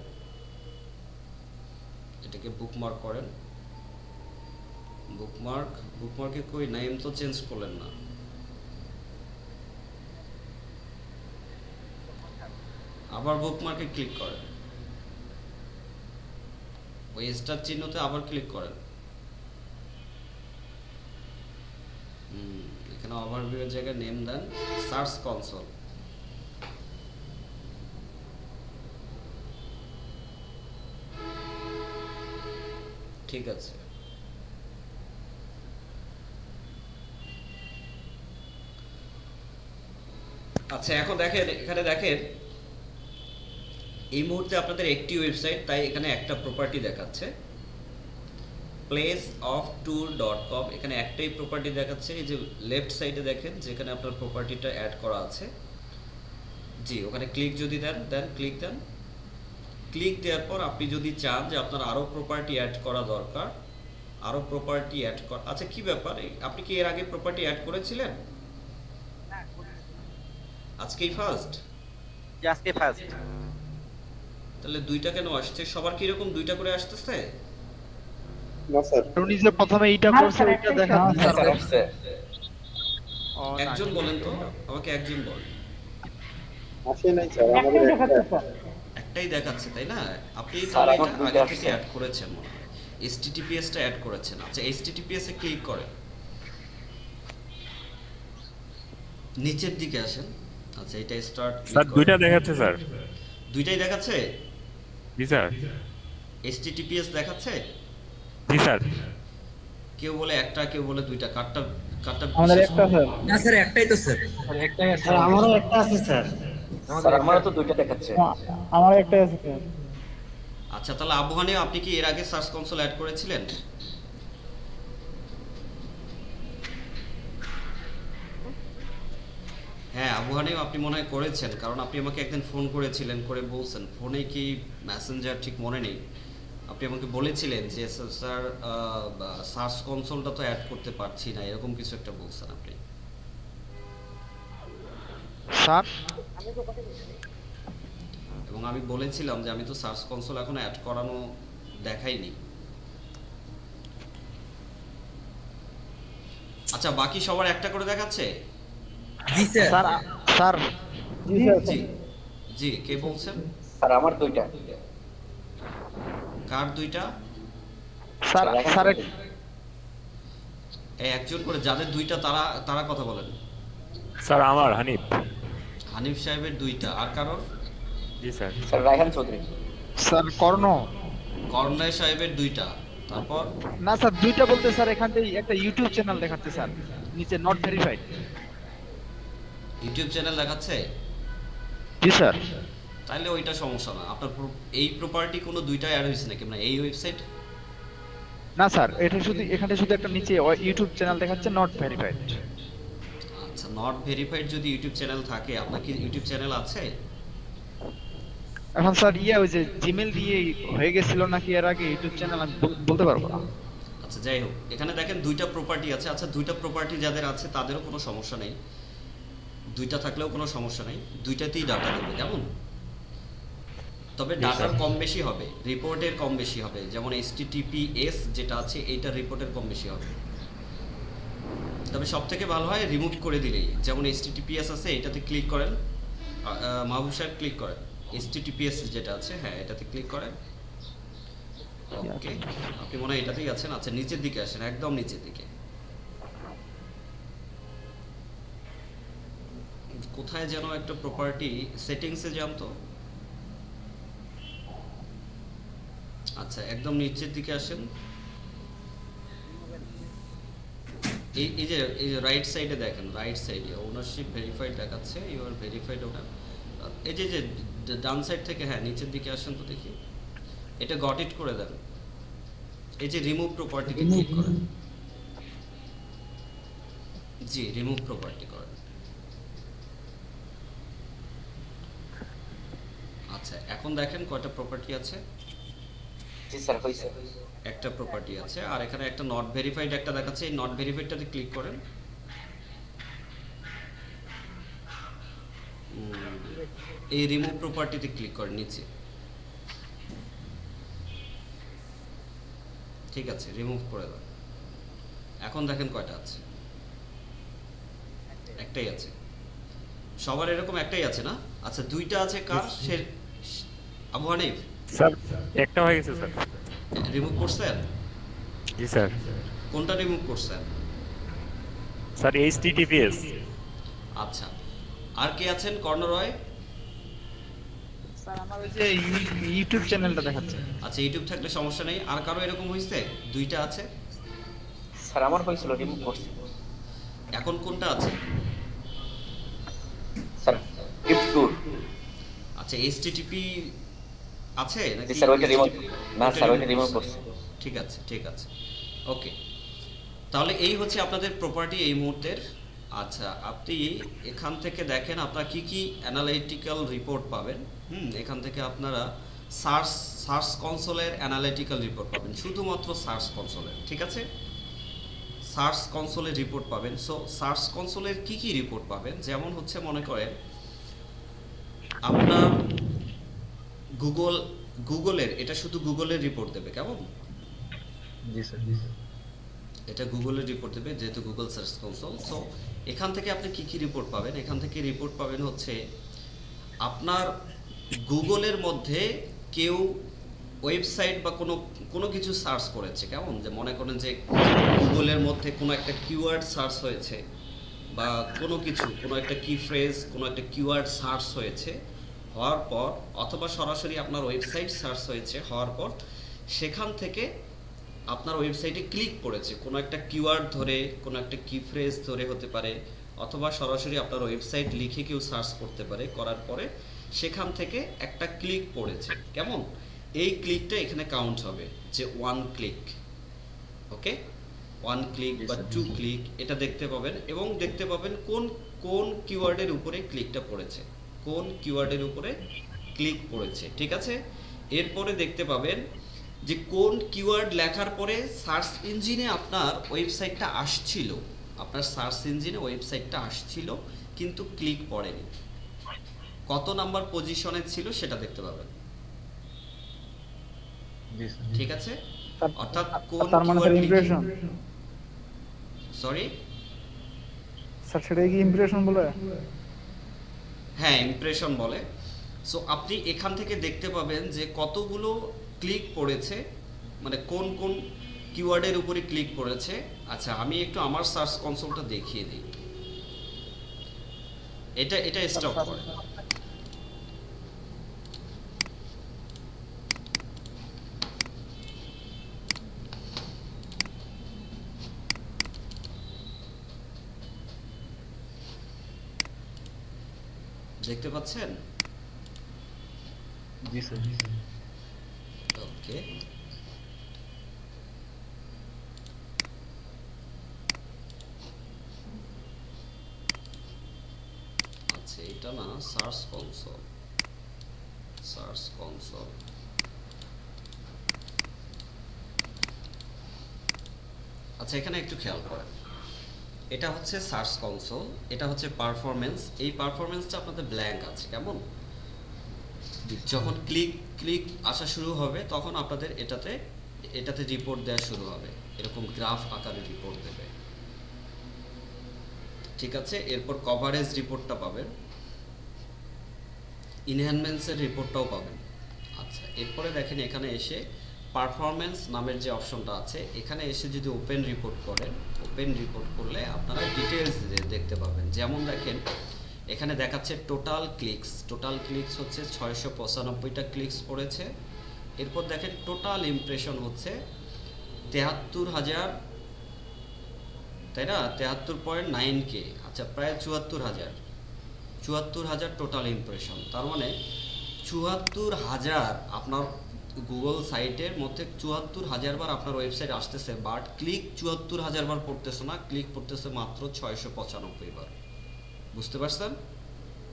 [SPEAKER 2] এটাকে বুকমার্ক করেন। বুকমার্কে কই নেম তো চেঞ্জ করলেন না। আবার বুকমার্কে ক্লিক করেন, ওই স্টার চিহ্নতে আবার ক্লিক করেন। এখানে ওভারভিউ এর জায়গায় নেম দেন, সার্চ কনসোল। ঠিক আছে, আচ্ছা এখন দেখেন, এখানে দেখেন এই মুহূর্তে আপনাদের একটি ওয়েবসাইট, তাই এখানে একটা প্রপার্টি দেখাচ্ছে placeoftour.com, এখানে একটাই প্রপার্টি দেখাচ্ছে। এই যে লেফট সাইডে দেখেন যেখানে আপনার প্রপার্টিটা অ্যাড করা আছে, জি ওখানে ক্লিক যদি দেন, ক্লিক দেন। ক্লিক দেওয়ার পর আপনি যদি চান যে আপনার আরও প্রপার্টি অ্যাড করা দরকার, আরও প্রপার্টি অ্যাড করা, আচ্ছা কি ব্যাপার, আপনি কি এর আগে প্রপার্টি অ্যাড করেছিলেন? আজকেই ফার্স্ট?
[SPEAKER 1] আজকে ফার্স্ট।
[SPEAKER 2] তাহলে দুইটা কেন আসছে? সবার কি এরকম দুইটা করে আসতেছে?
[SPEAKER 10] না স্যার, উনি যে প্রথমে এইটা করছে ওইটা দেখা
[SPEAKER 1] আসছে।
[SPEAKER 2] একজন বলেন তো, আমাকে একজন বলেন।
[SPEAKER 10] আসে নাই স্যার, আমাদের
[SPEAKER 2] একটাই দেখাচ্ছে তাই না? আপনি
[SPEAKER 1] স্যার,
[SPEAKER 2] তাহলে
[SPEAKER 1] আমার
[SPEAKER 2] এটা
[SPEAKER 1] দুইটা
[SPEAKER 2] আগে থেকে
[SPEAKER 1] আসছে।
[SPEAKER 2] অ্যাড করেছেন মনে হয়, HTTPS টা অ্যাড করেছেন। আচ্ছা HTTPS এ ক্লিক করেন, নিচের দিকে আসেন। আচ্ছা এটা স্টার্ট,
[SPEAKER 6] স্যার দুইটা দেখাচ্ছে স্যার।
[SPEAKER 2] দুইটাই দেখাচ্ছে?
[SPEAKER 6] জি স্যার।
[SPEAKER 2] HTTPS দেখাচ্ছে?
[SPEAKER 6] জি স্যার।
[SPEAKER 2] কেউ বলে একটা, কেউ বলে দুইটা, কাটটা
[SPEAKER 4] আমাদের একটা স্যার।
[SPEAKER 5] না স্যার একটাই তো স্যার।
[SPEAKER 3] একটাই আছে।
[SPEAKER 1] আমারও একটা আছে স্যার। স্যার আমারও তো দুইটা দেখাচ্ছে।
[SPEAKER 4] আমার একটা আছে স্যার।
[SPEAKER 2] আচ্ছা তাহলে আবহানে আপনি কি এর আগে সার্চ কনসোল অ্যাড করেছিলেন? আবহাওয়া আপনি মনে হয় করেছেন, কারণ আপনি আমাকে একদিন ফোন করেছিলেন, করে বলছেন ফোনে কি মেসেঞ্জার ঠিক মনে নেই, আপনি আমাকে বলেছিলেন যে স্যার সার্চ কনসোলটা তো অ্যাড করতে পারছি না, এরকম কিছু একটা বলছেন আপনি।
[SPEAKER 10] স্যার
[SPEAKER 2] এবং আমি বলেছিলাম যে আমি তো সার্চ কনসোল এখন অ্যাড করানো দেখাইনি। আচ্ছা, বাকি সবার একটা করে দেখাচ্ছে?
[SPEAKER 5] জি স্যার।
[SPEAKER 10] স্যার স্যার
[SPEAKER 7] জি স্যার।
[SPEAKER 2] জি জি, কে বলছেন?
[SPEAKER 1] আর আমার দুইটা।
[SPEAKER 2] কার দুইটা?
[SPEAKER 10] স্যার স্যার
[SPEAKER 2] এই একজন করে, যাদের দুইটা তারা তারা কথা বলেন।
[SPEAKER 6] স্যার আমার হানিফ।
[SPEAKER 2] হানিফ সাহেবের দুইটা, আর কারোর?
[SPEAKER 6] জি sir.
[SPEAKER 1] Sir Raihan Chowdhury.
[SPEAKER 10] Sir Karna.
[SPEAKER 2] করণাই সাহেবের দুইটা। তারপর?
[SPEAKER 10] না স্যার, দুইটা বলতে স্যার এখান থেকে একটা ইউটিউব চ্যানেল দেখাচ্ছে স্যার, নিচে নট ভেরিফাইড।
[SPEAKER 2] ইউটিউব চ্যানেল দেখাচ্ছে?
[SPEAKER 10] জি স্যার।
[SPEAKER 2] তাহলে ওইটা সমস্যা না। আপনার এই প্রপার্টি কোনো দুইটা অ্যাড হয়েছে নাকি, মানে এই ওয়েবসাইট?
[SPEAKER 10] না স্যার, এটা শুধু এখানে শুধু একটা নিচে ইউটিউব চ্যানেল দেখাচ্ছে নট ভেরিফাইড।
[SPEAKER 2] আচ্ছা, নট ভেরিফাইড যদি ইউটিউব চ্যানেল থাকে, আপনার কি ইউটিউব চ্যানেল আছে?
[SPEAKER 10] এখন স্যার ওই যে জিমেল দিয়ে হয়ে গেছিল নাকি এর আগে ইউটিউব চ্যানেল, আমি বলতে পারবো না।
[SPEAKER 2] আচ্ছা, যাই হোক, এখানে দেখেন দুইটা প্রপার্টি আছে। আচ্ছা, দুইটা প্রপার্টি যাদের আছে তাদেরও কোনো সমস্যা নেই, দুইটা থাকলেও কোনো সমস্যা নেই, দুইটাতেই ডাটা দেবে, কেমন? তবে ডাটার কম বেশি হবে, রিপোর্টের কম বেশি হবে। যেমন HTTPS যেটা আছে এইটার রিপোর্টের কম বেশি হবে। তবে সব থেকে ভালো হয় রিমুভ করে দিলেই। যেমন HTTPS আছে, এটাতে ক্লিক করেন, মাহবুব সাহেব ক্লিক করেন, HTTPS যেটা আছে, হ্যাঁ এটাতে ক্লিক করেন। ওকে, আপনি মনে হয় এটাতেই আছেন। আচ্ছা, নিচের দিকে আসেন, একদম নিচের দিকে। কোথায় যেন একটা প্রপার্টি, সেটিংসে যান তো। আচ্ছা, একদম নিচের দিকে আসেন। এই যে রাইট সাইডে দেখেন, রাইট সাইডে ওনারশিপ ভেরিফাইড দেখাচ্ছে, ইউ আর ভেরিফাইড ওনার। এই যে ডান সাইড থেকে, হ্যাঁ নিচের দিকে আসেন তো দেখি, এটা গট ইট করে দেন। এই যে রিমুভ প্রপার্টিতে ক্লিক করেন। জি, রিমুভ প্রপার্টি করেন। আচ্ছা, এখন দেখেন কয়টা প্রপার্টি আছে।
[SPEAKER 1] জি স্যার, হইছে।
[SPEAKER 2] একটা প্রপার্টি আছে, আর এখানে একটা নট ভেরিফাইড একটা দেখাচ্ছে, এই নট ভেরিফাইডটাতে ক্লিক করেন। এই রিমুভ প্রপার্টিতে ক্লিক করেন নিচে। ঠিক আছে, রিমুভ করে দাও। এখন দেখেন কয়টা আছে, একটাই আছে। সবার এরকম একটাই আছে না? আচ্ছা, দুইটা আছে কার? সে আবু হানিফ
[SPEAKER 6] স্যার একটা হয়ে গেছে স্যার।
[SPEAKER 2] রিমুভ করছেন?
[SPEAKER 6] জি স্যার।
[SPEAKER 2] কোনটা রিমুভ করছেন?
[SPEAKER 6] Sir HTTPS।
[SPEAKER 2] আচ্ছা, আর কে আছেন? কর্ণরয়।
[SPEAKER 10] স্যার আমার ওই যে ইউটিউব চ্যানেলটা দেখাচ্ছে।
[SPEAKER 2] আচ্ছা, ইউটিউব থাকলে সমস্যা নেই। আর কারো এরকম হয়েছে? দুইটা আছে।
[SPEAKER 1] স্যার আমার হয়েছিল, রিমুভ করছি।
[SPEAKER 2] এখন কোনটা আছে?
[SPEAKER 1] Sir gift tour.
[SPEAKER 2] আচ্ছা, HTTP আছে নাকি?
[SPEAKER 1] জি স্যার, ওইটা রিমুভ। না স্যার, ওইটা রিমুভ করছি।
[SPEAKER 2] ঠিক আছে, ঠিক আছে, ওকে। তাহলে এই হচ্ছে আপনাদের প্রপার্টি এই মুহূর্তের। আচ্ছা, আপনি এখান থেকে দেখেন আপনারা কি কি অ্যানালিটিক্যাল রিপোর্ট পাবেন। এখান থেকে আপনারা সার্চ কনসোলের অ্যানালিটিক্যাল রিপোর্ট পাবেন, শুধুমাত্র সার্চ কনসোলের। ঠিক আছে, সার্চ কনসোলের রিপোর্ট পাবেন। সো সার্চ কনসোলের কি কি রিপোর্ট পাবেন, যেমন হচ্ছে মনে করেন আপনার গুগলের, এটা শুধু গুগলের রিপোর্ট দেবে, কেমন?
[SPEAKER 3] জি স্যার।
[SPEAKER 2] এটা গুগলের রিপোর্ট দেবে, যেহেতু গুগল সার্চ কনসোল। সো এখান থেকে আপনি কি কি রিপোর্ট পাবেন? এখান থেকে রিপোর্ট পাবেন হচ্ছে আপনার গুগলের মধ্যে কেউ ওয়েবসাইট বা কোনো কিছু সার্চ করেছে, কেমন? যে মনে করেন যে গুগলের মধ্যে কোনো একটা কিওয়ার্ড সার্চ হয়েছে, বা কোনো কিছু, কোনো একটা কি ফ্রেজ, কোনো একটা কিওয়ার্ড সার্চ হয়েছে, হওয়ার পর অথবা সরাসরি আপনার ওয়েবসাইট সার্চ হয়েছে, হওয়ার পর সেখান থেকে আপনার ওয়েবসাইটে ক্লিক করেছে কোনো একটা কিওয়ার্ড ধরে, কোনো একটা কি ফ্রেজ ধরে হতে পারে, অথবা সরাসরি আপনার ওয়েবসাইট লিখে কেউ সার্চ করতে পারে, করার পরে সেখান থেকে একটা ক্লিক পড়েছে, কেমন? এই ক্লিকটা এখানে কাউন্ট হবে যে 1 ক্লিক। ওকে, 1 ক্লিক বা 2 ক্লিক, এটা দেখতে পাবেন। এবং দেখতে পাবেন কোন কিওয়ার্ডের উপরে ক্লিকটা পড়েছে, কোন কিওয়ার্ডের উপরে ক্লিক পড়েছে, ঠিক আছে। এরপরে দেখতে পাবেন যে কোন কিওয়ার্ড লেখার পরে সার্চ ইঞ্জিনে আপনার ওয়েবসাইটটা আসছিল, আপনার সার্চ ইঞ্জিনে ওয়েবসাইটটা আসছিল কিন্তু ক্লিক পড়েনি, কত নাম্বার পজিশনে ছিল সেটা দেখতে পাবেন,
[SPEAKER 3] জি স্যার।
[SPEAKER 2] ঠিক আছে। অর্থাৎ কোন
[SPEAKER 4] তার মানে
[SPEAKER 2] কিওয়ার্ড
[SPEAKER 4] ইমপ্রেশন,
[SPEAKER 2] সরি,
[SPEAKER 4] স্যার সেটাই কি ইমপ্রেশন বলে?
[SPEAKER 2] হ্যাঁ ইমপ্রেশন বলে। সো আপনি এখান থেকে দেখতে পাবেন যে কতগুলো ক্লিক পড়েছে, মানে কোন কোন কিওয়ার্ডের উপরে ক্লিক পড়েছে। আচ্ছা আমি একটু আমার সার্চ কনসোলটা দেখিয়ে দিই, এটা স্টপ করে। দেখতে পাচ্ছেন?
[SPEAKER 3] জি স্যার।
[SPEAKER 2] ওকে, আচ্ছা এটা না সার্চ কনসোল, সার্চ কনসোল, আচ্ছা এখানে একটু খেয়াল করেন, এটা হচ্ছে সার্চ কনসোল, এটা হচ্ছে পারফরমেন্স। এই পারফরমেন্সটা আপনাদের ব্ল্যাঙ্ক আছে, কেমন? যখন ক্লিক আসা শুরু হবে তখন আপনাদের এটাতে রিপোর্ট দেওয়া শুরু হবে, এরকম গ্রাফ আকারে রিপোর্ট দেবে, ঠিক আছে। এরপর কভারেজ রিপোর্টটা পাবেন, ইনহ্যান্সমেন্টসের রিপোর্টটাও পাবেন। আচ্ছা এরপরে দেখেন এখানে এসে পারফরমেন্স নামের যে অপশনটা আছে, এখানে এসে যদি ওপেন রিপোর্ট করেন, ওপেন রিপোর্ট করলে আপনারা ডিটেলস দেখতে পাবেন। যেমন দেখেন এখানে দেখাচ্ছে টোটাল ক্লিকস হচ্ছে 695টা ক্লিকস পড়েছে। এরপর দেখেন টোটাল ইমপ্রেশন হচ্ছে 73,000, তাই না, 73.9K, আচ্ছা প্রায় 74,000 টোটাল ইমপ্রেশন। তার মানে 74,000 আপনার গুগল সাইটের মধ্যে 74,000 বার আপনার ওয়েবসাইট আসতেছে, বাট ক্লিক 74,000 বার পড়তেছে না, ক্লিক পড়তেছে মাত্র 695 বার। বুঝতে পারছেন?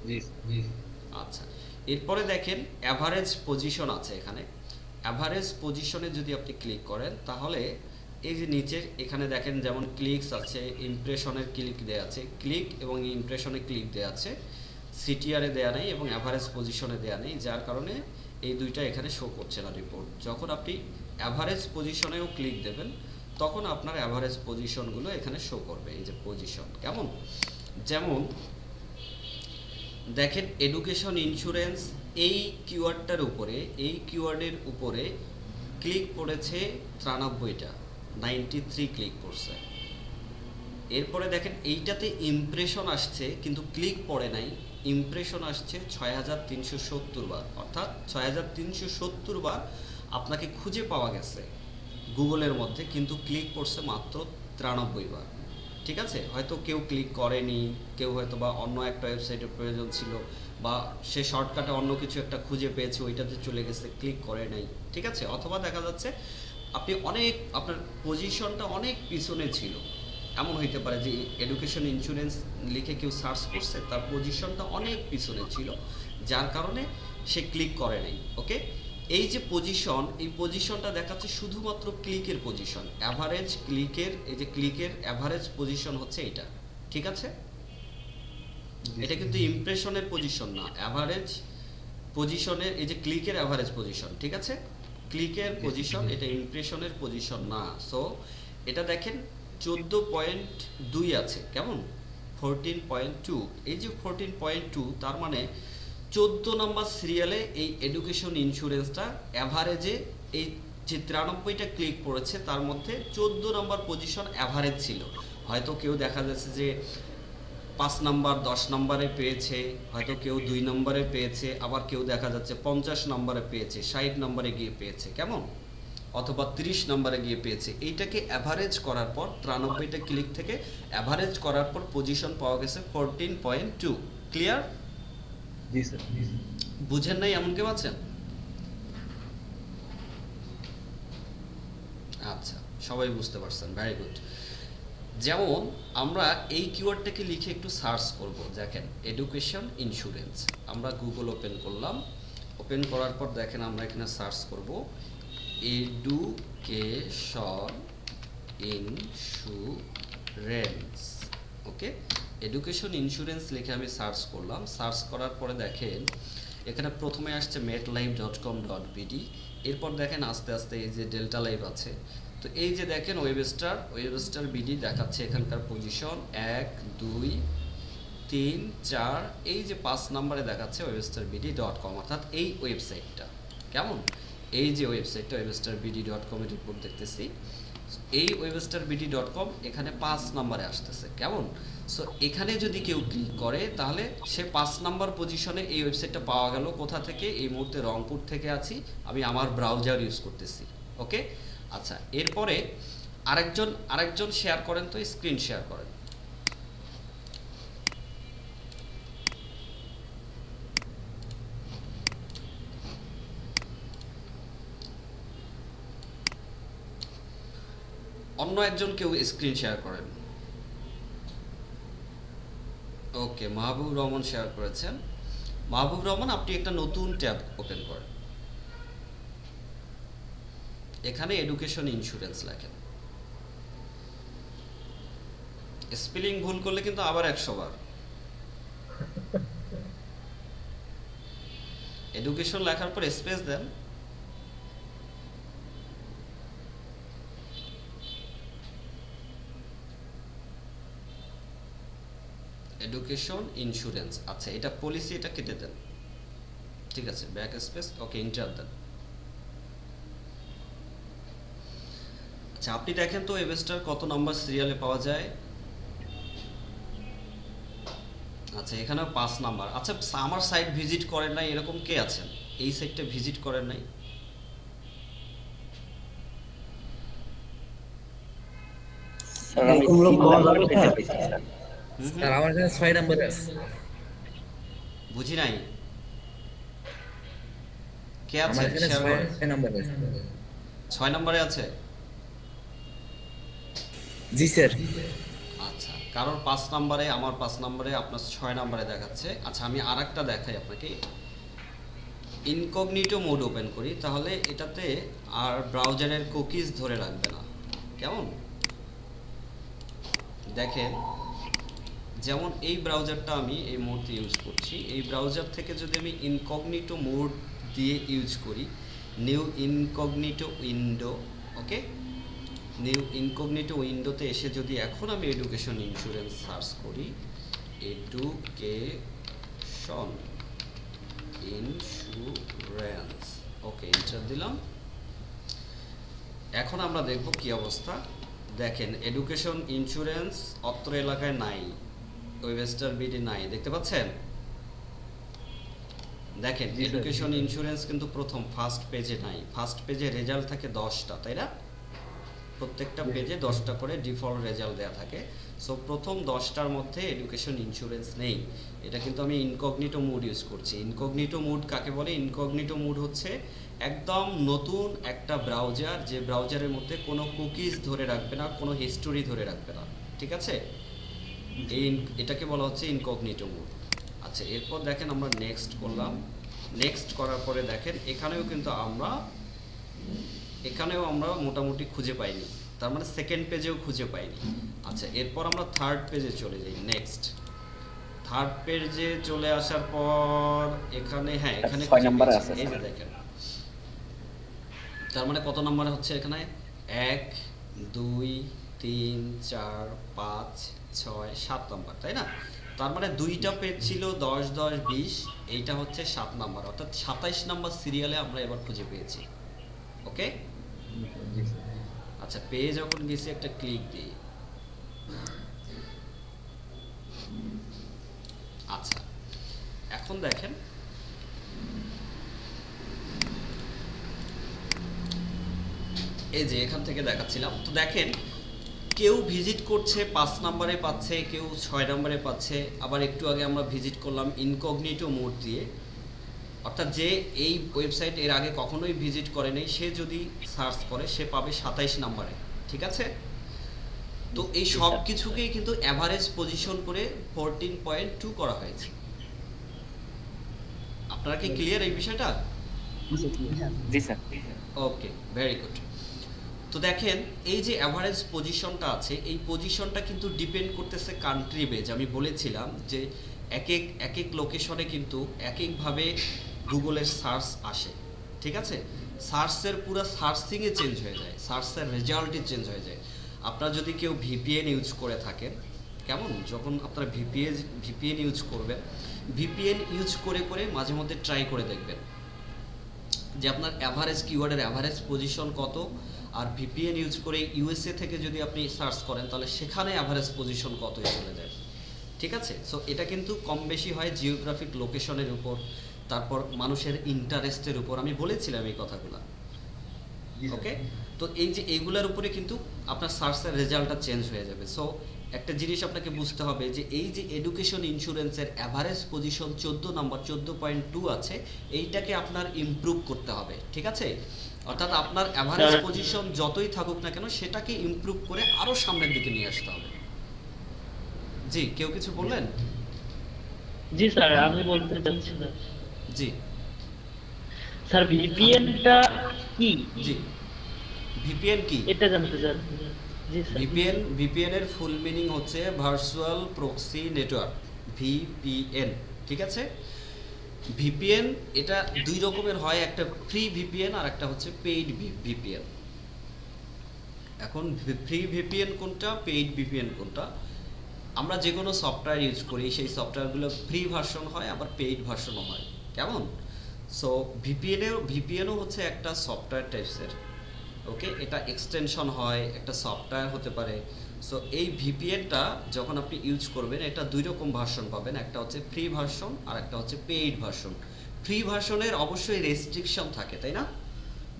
[SPEAKER 3] জি।
[SPEAKER 2] আচ্ছা এরপরে দেখেন অ্যাভারেজ পজিশন আছে এখানে। অ্যাভারেজ পজিশনে যদি আপনি ক্লিক করেন তাহলে এই যে নিচের এখানে দেখেন যেমন ক্লিকস আছে, ইমপ্রেশনের ক্লিক দেওয়া আছে, ক্লিক এবং ইমপ্রেশনে ক্লিক দেওয়া আছে, সিটিআরে দেওয়া নেই এবং অ্যাভারেজ পজিশনে দেওয়া নেই, যার কারণে এই দুইটা এখানে শো করছে না রিপোর্ট। যখন আপনি অ্যাভারেজ পজিশনেও ক্লিক দেবেন তখন আপনার অ্যাভারেজ পজিশনগুলো এখানে শো করবে, এই যে পজিশন, কেমন? যেমন দেখেন এডুকেশন ইন্স্যুরেন্স, এই কিওয়ার্ডটার উপরে, এই কিওয়ার্ডের উপরে ক্লিক পড়েছে 93টা, 93 ক্লিক পড়ছে। এরপরে দেখেন এইটাতে ইমপ্রেশন আসছে কিন্তু ক্লিক পড়ে নাই, ইমপ্রেশন আসছে 6,370 বার, অর্থাৎ 6,370 বার আপনাকে খুঁজে পাওয়া গেছে গুগলের মধ্যে, কিন্তু ক্লিক পড়ছে মাত্র 93 বার, ঠিক আছে। হয়তো কেউ ক্লিক করেনি, কেউ হয়তো বা অন্য একটা ওয়েবসাইটের প্রয়োজন ছিল, বা সে শর্টকাটে অন্য কিছু একটা খুঁজে পেয়েছে ওইটাতে চলে গেছে, ক্লিক করে নাই, ঠিক আছে। অথবা দেখা যাচ্ছে আপনি আপনার পজিশনটা অনেক পিছনে ছিল, এমন হইতে পারে যে এডুকেশন ইন্স্যুরেন্স লিখে কেউ সার্চ করছে, তার পজিশনটা অনেক পিছনে ছিল, যার কারণে সে ক্লিক করে নাই। ওকে, এই যে পজিশন, এই পজিশনটা দেখাচ্ছে শুধুমাত্র ক্লিকের পজিশন, অ্যাভারেজ ক্লিকের, এই যে ক্লিকের অ্যাভারেজ পজিশন হচ্ছে এটা, ঠিক আছে। এটা কিন্তু ইমপ্রেশনের পজিশন না, অ্যাভারেজ পজিশনের, এই যে ক্লিকের অ্যাভারেজ পজিশন, ঠিক আছে, ক্লিকের পজিশন, এটা ইমপ্রেশনের পজিশন না। সো এটা দেখেন 14.2 আছে, কেমন, 14.2, এই যে 14.2 তার মানে 14 নম্বর সিরিয়ালে এই এডুকেশন ইন্স্যুরেন্সটা অ্যাভারেজে, এই যে 93টা ক্লিক পড়েছে তার মধ্যে 14 নম্বর পজিশন অ্যাভারেজ ছিল। হয়তো কেউ দেখা যাচ্ছে যে 5 নাম্বার 10 নম্বরে পেয়েছে, হয়তো কেউ 2 নম্বরে পেয়েছে, আবার কেউ দেখা যাচ্ছে 50 নম্বরে পেয়েছে, 60 নম্বরে গিয়ে পেয়েছে, কেমন, অথবা 30 নম্বরে গিয়ে পেয়েছে। এইটাকে অ্যাভারেজ করার পর 93টা ক্লিক থেকে অ্যাভারেজ করার পর পজিশন পাওয়া গেছে 14.2। ক্লিয়ার?
[SPEAKER 3] জি স্যার।
[SPEAKER 2] বুঝেন নাই এমন কেউ আছেন? আচ্ছা সবাই বুঝতে পারছেন, ভেরি গুড। যেমন আমরা এই কিওয়ার্ডটাকে লিখে একটু সার্চ করব। দেখেন এডুকেশন ইন্স্যুরেন্স, আমরা গুগল ওপেন করলাম, ওপেন করার পর দেখেন আমরা এখানে সার্চ করব এডুকেশন ইন্স্যুরেন্স। ওকে, এডুকেশন ইন্স্যুরেন্স লিখে আমি সার্চ করলাম। সার্চ করার পরে দেখেন এখানে প্রথমে আসছে metlife.com.bd, এরপর দেখেন আস্তে আস্তে এই যে ডেল্টা লাইভ আছে। তো এই যে দেখেন ওয়েবস্টার বিডি দেখাচ্ছে এখানকার পজিশন 1 2 3 4, এই যে 5 নম্বরে দেখাচ্ছে webstarbd.com, অর্থাৎ এই ওয়েবসাইটটা। কেমন, এই যে ওয়েবসাইটটা webstarbd.com এর রিপোর্ট দেখতেছি, এই webstarbd.com এখানে 5 নম্বরে আসতেছে। কেমন, সো এখানে যদি কেউ ক্লিক করে তাহলে সে 5 নাম্বার পজিশনে এই ওয়েবসাইটটা পাওয়া গেল। কোথা থেকে? এই মুহূর্তে রংপুর থেকে আছি আমি, আমার ব্রাউজার ইউজ করতেছি। ওকে, আচ্ছা, এরপরে আরেকজন শেয়ার করেন, তো স্ক্রিন শেয়ার করেন। অন্য একজন কেউ স্ক্রিন শেয়ার করেন। ওকে, মাহবুব রহমান শেয়ার করেছেন। মাহবুব রহমান, আপনি একটা নতুন ট্যাব ওপেন করেন, এখানে এডুকেশন ইন্স্যুরেন্স লেখেন। স্পেলিং ভুল করলে কিন্তু আবার 100 বার। এডুকেশন লেখার পর স্পেস দেন, এডুকেশন ইন্স্যুরেন্স। আচ্ছা, এটা পলিসি, এটা কেটে দেন, ঠিক আছে, ব্যাক স্পেস, ওকে, এন্টার দেন। আচ্ছা, আপনি দেখেন তো ওয়েবস্টার কত নাম্বার সিরিয়ালে পাওয়া যায়। আচ্ছা, এখানেও 5 নাম্বার। আচ্ছা, আমার সাইট ভিজিট করেন নাই এরকম কে আছেন? এই সাইটটা ভিজিট করেন নাই?
[SPEAKER 1] স্যার আমি 3 নাম্বার পেজে পেয়েছি স্যার।
[SPEAKER 5] স্যার আমার কাছে 6 নম্বরে আছে।
[SPEAKER 2] বুঝি নাই, কে আছে?
[SPEAKER 5] আমার এখানে
[SPEAKER 2] শেয়ার করেন।
[SPEAKER 5] 6 নম্বরে আছে।
[SPEAKER 2] 6 নম্বরে আছে?
[SPEAKER 5] জি স্যার।
[SPEAKER 2] আচ্ছা, কারোর 5 নম্বরে, আমার 5 নম্বরে, আপনার 6 নম্বরে দেখাচ্ছে। আচ্ছা, আমি আরেকটা দেখাই আপনাকে। ইনকগনিটো মোড ওপেন করি, তাহলে এটাতে আর ব্রাউজারের কুকিজ ধরে রাখবে না। কেমন, দেখেন, যেমন এই ব্রাউজারটা আমি এই মুহূর্তে ইউজ করছি, এই ব্রাউজার থেকে যদি আমি ইনকগনিটো মোড দিয়ে ইউজ করি, নিউ ইনকগনিটো উইন্ডো, ওকে, নিউ ইনকগনিটো উইন্ডোতে এসে যদি এখন আমি এডুকেশন ইন্স্যুরেন্স সার্চ করি, এডুকেশন ইন্স্যুরেন্স, ওকে, এন্টার দিলাম। এখন আমরা দেখব কি অবস্থা। দেখেন এডুকেশন ইন্স্যুরেন্স অত্র এলাকায় নাই, ওয়েবস্টারবিডি নাই, দেখতে পাচ্ছেন? দেখেন এডুকেশন ইন্স্যুরেন্স কিন্তু প্রথম ফার্স্ট পেজে নাই। ফার্স্ট পেজে রেজাল্ট থাকে 10টা, তাই না? প্রত্যেকটা পেজে 10টা করে ডিফল্ট রেজাল্ট দেওয়া থাকে। সো প্রথম 10টার মধ্যে এডুকেশন ইন্স্যুরেন্স নেই। এটা কিন্তু আমি ইনকগনিটো মোড ইউজ করছি। ইনকগনিটো মোড কাকে বলে? ইনকগনিটো মোড হচ্ছে একদম নতুন একটা ব্রাউজার, যে ব্রাউজারের মধ্যে কোনো কুকিজ ধরে রাখবে না, কোনো হিস্টোরি ধরে রাখবে না, ঠিক আছে? এটাকে বলা হচ্ছে ইনকগনিটো মোড। আচ্ছা, এরপর দেখেন আমরা নেক্সট করলাম। নেক্সট করার পরে দেখেন এখানেও কিন্তু আমরা মোটামুটি খুঁজে পাইনি, তার মানে সেকেন্ড পেজেও খুঁজে পাইনি। আচ্ছা, এরপর আমরা থার্ড পেজে চলে যাই। নেক্সট থার্ড পেজে চলে আসার পর এখানে, হ্যাঁ, এখানে
[SPEAKER 1] 6 নম্বরে আছে।
[SPEAKER 2] এই যে দেখেন, তার মানে কত নম্বরে হচ্ছে এখানে? 1 2 3 4 5 6 7 নম্বর, তাই না? তার মানে 2টা পেজ ছিল 10 10 20, এইটা হচ্ছে 7 নম্বর, অর্থাৎ 27 নম্বর সিরিয়ালে আমরা এবার খুঁজে পেয়েছি। ওকে, আচ্ছা, পেয়ে যখন গেছি একটা ক্লিক দিই। আচ্ছা, এখন দেখেন এই যে এখান থেকে দেখাচ্ছিলাম, তো দেখেন কেউ ভিজিট করছে 5 নম্বরে পাচ্ছে, কেউ 6 নম্বরে পাচ্ছে। আবার একটু আগে আমরা ভিজিট করলাম ইনকগনিটো মোড দিয়ে, অর্থাৎ যে এই ওয়েবসাইট এর আগে কখনোই ভিজিট করে নেই, সে যদি সার্চ করে সে পাবে 27 নম্বরে, ঠিক আছে? তো এই সব কিছুকেই কিন্তু অ্যাভারেজ পজিশন করে 14.2 করা হয়েছে। আপনারা কি ক্লিয়ার এই বিষয়টা?
[SPEAKER 1] জি স্যার।
[SPEAKER 2] ওকে, ভেরি গুড। তো দেখেন এই যে অ্যাভারেজ পজিশনটা আছে, এই পজিশনটা কিন্তু ডিপেন্ড করতেছে কান্ট্রি বেজ। আমি বলেছিলাম যে এক এক লোকেশনে কিন্তু এক একভাবে গুগলের সার্চ আসে, ঠিক আছে? সার্চের পুরো সার্চিংয়ে চেঞ্জ হয়ে যায়, সার্চের রেজাল্টই চেঞ্জ হয়ে যায়। আপনারা যদি কেউ ভিপিএন ইউজ করে থাকেন, কেমন, যখন আপনারা ভিপিএন ইউজ করবেন, ভিপিএন ইউজ করে করে মাঝে মধ্যে ট্রাই করে দেখবেন যে আপনার অ্যাভারেজ কিওয়ার্ডের অ্যাভারেজ পজিশন কত, আর ভিপিএন ইউজ করে ইউএসএ থেকে যদি আপনি সার্চ করেন তাহলে সেখানে অ্যাভারেজ পজিশন কত চলে যায়, ঠিক আছে? সো এটা কিন্তু কম বেশি হয় জিওগ্রাফিক লোকেশনের উপর, তারপর মানুষের ইন্টারেস্টের উপর। আমি বলেছিলাম এই কথাগুলো, ওকে? তো এই যে এইগুলোর উপরে কিন্তু আপনার সার্চের রেজাল্টটা চেঞ্জ হয়ে যাবে। সো একটা জিনিস আপনাকে বুঝতে হবে যে এই যে এডুকেশন ইন্স্যুরেন্সের অ্যাভারেজ পজিশন 14 নম্বর 14.2 আছে, এইটাকে আপনার ইমপ্রুভ করতে হবে, ঠিক আছে? অর্থাৎ আপনার অ্যাভারেজ পজিশন যতই থাকুক না কেন সেটাকে ইমপ্রুভ করে আরো সামনের দিকে নিয়ে আসতে হবে। জি, কেউ কিছু বললেন?
[SPEAKER 11] জি স্যার, আমি বলতে চাচ্ছি না।
[SPEAKER 2] জি
[SPEAKER 11] স্যার, ভিপিএনটা কি?
[SPEAKER 2] জি, ভিপিএন কি
[SPEAKER 11] এটা জানতে চান? জি স্যার।
[SPEAKER 2] ভিপিএন এর ফুল মিনিং হচ্ছে ভার্চুয়াল প্রক্সি নেটওয়ার্ক, ভিপিএন, ঠিক আছে? ভিপিএন এটা দুই রকমের হয়, একটা ফ্রি ভিপিএন আর একটা হচ্ছে পেইড ভিপিএন। এখন ফ্রি ভিপিএন কোনটা, পেইড ভিপিএন কোনটা? আমরা যে কোনো সফটওয়্যার ইউজ করি সেই সফটওয়্যারগুলো ফ্রি ভার্সন হয়, আবার পেইড ভার্সনও হয়, কেমন? সো ভিপিএনও হচ্ছে একটা সফটওয়্যার টাইপসের, ওকে? এটা এক্সটেনশন হয়, একটা সফটওয়্যার হতে পারে। সো এই ভিপিএনটা যখন আপনি ইউজ করবেন এটা দুই রকম ভার্সন পাবেন, একটা হচ্ছে ফ্রি ভার্সন আর একটা হচ্ছে পেইড ভার্সন। ফ্রি ভার্সনের অবশ্যই রেস্ট্রিকশন থাকে, তাই না?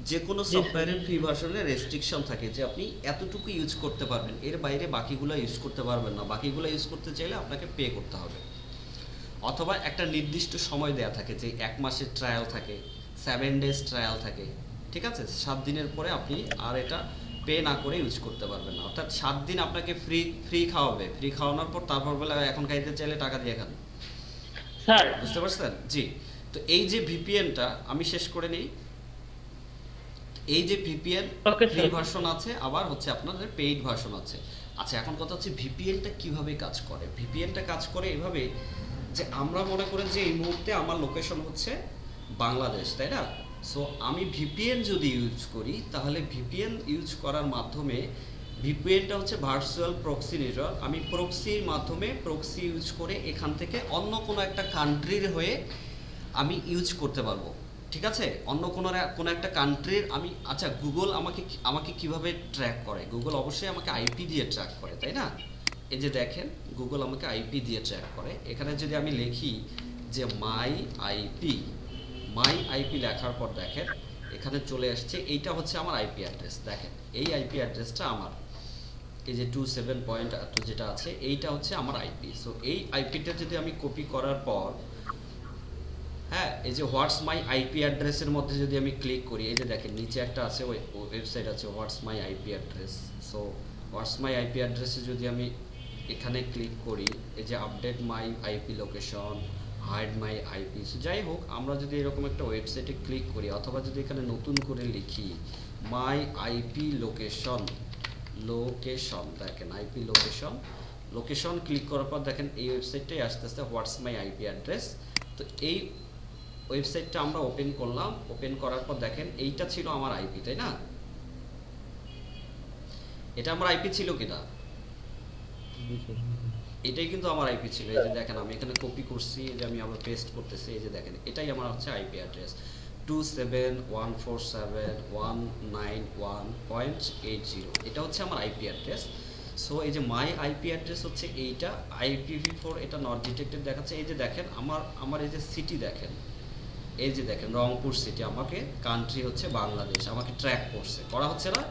[SPEAKER 2] যে কোনো সফটওয়্যারের ফ্রি ভার্সনের রেস্ট্রিকশন থাকে যে আপনি এতটুকু ইউজ করতে পারবেন, এর বাইরে বাকিগুলো ইউজ করতে পারবেন না। বাকিগুলো ইউজ করতে চাইলে আপনাকে পে করতে হবে, অথবা একটা নির্দিষ্ট সময় দেয়া থাকে যে 1 মাসের ট্রায়াল থাকে, 7 ডেজ ট্রায়াল থাকে, ঠিক আছে? 7 দিনের পরে আপনি আর এটা পে না করে ইউজ করতে পারবেন না। অর্থাৎ 7 দিন আপনাকে ফ্রি খাওয়াবে, ফ্রি খাওয়ানোর পর তারপর বলে এখন খাইতে চাইলে টাকা দিয়ে খান,
[SPEAKER 11] স্যার
[SPEAKER 2] বুঝতে পারছেন? জি। তো এই যে ভিপিএনটা আমি শেষ করে নিই। এই যে ভিপিএন ফ্রি ভার্সন আছে, আবার হচ্ছে আপনাদের পেইড ভার্সন আছে। আচ্ছা, এখন কথা হচ্ছে ভিপিএনটা কিভাবে কাজ করে? ভিপিএনটা কাজ করে এভাবে যে আমরা মনে করেন যে এই মুহূর্তে আমার লোকেশন হচ্ছে বাংলাদেশ, তাই না? সো আমি ভিপিএন যদি ইউজ করি তাহলে ভিপিএন ইউজ করার মাধ্যমে, ভিপিএনটা হচ্ছে ভার্চুয়াল প্রক্সি নেটওয়ার্ক, আমি প্রক্সির মাধ্যমে প্রক্সি ইউজ করে এখান থেকে অন্য কোনো একটা কান্ট্রির হয়ে আমি ইউজ করতে পারবো, ঠিক আছে? অন্য কোনো একটা কান্ট্রির আমি, আচ্ছা গুগল আমাকে কিভাবে ট্র্যাক করে? গুগল অবশ্যই আমাকে আইপি দিয়ে ট্র্যাক করে, তাই না? এই যে দেখেন গুগল আমাকে আইপি দিয়ে ট্র্যাক করে। এখানে যদি আমি লিখি যে মাই আইপি লেখার পর দেখেন এখানে চলে আসছে, এইটা হচ্ছে আমার আইপি অ্যাড্রেস। দেখেন এই আইপি অ্যাড্রেসটা আমার, এই যে 27.2 যেটা আছে এইটা হচ্ছে আমার আইপি। সো এই আইপিটা যদি আমি কপি করার পর, হ্যাঁ, এই যে হোয়াটস মাই আইপি অ্যাড্রেসের মধ্যে যদি আমি ক্লিক করি, এই যে দেখেন নিচে একটা আছে ওয়েবসাইট আছে what's my IP address. So what's my IP অ্যাড্রেসে যদি আমি এখানে ক্লিক করি, এই যে update my IP location, hide my IP, যাই হোক আমরা যদি এরকম একটা ওয়েবসাইটে ক্লিক করি, অথবা যদি এখানে নতুন করে লিখি মাই আইপি লোকেশন, দেখেন আইপি লোকেশন ক্লিক করার পর দেখেন এই ওয়েবসাইটটাই আস্তে আস্তে হোয়াটস মাই আইপি অ্যাড্রেস। তো এই ওয়েবসাইটটা আমরা ওপেন করলাম, ওপেন করার পর দেখেন এইটা ছিল আমার আইপি, তাই না? এটা আমার আইপি ছিল কিনা? এটাই কিন্তু আমার আইপি ছিল। এই যে দেখেন আমি এখানে কপি করছি, এই যে আমি আবার পেস্ট করতেছি, এই যে দেখেন এটাই আমার হচ্ছে আইপি অ্যাড্রেস 27147.191.80, এটা হচ্ছে আমার আইপি অ্যাড্রেস। সো এই যে মাই আইপি অ্যাড্রেস হচ্ছে এইটা, IPv4 এটা নট ডিটেক্টেড দেখাচ্ছে। এই যে দেখেন আমার এই যে সিটি দেখেন, এই যে দেখেন রংপুর সিটি, আমাকে কান্ট্রি হচ্ছে বাংলাদেশ, আমাকে ট্র্যাক করা হচ্ছে না?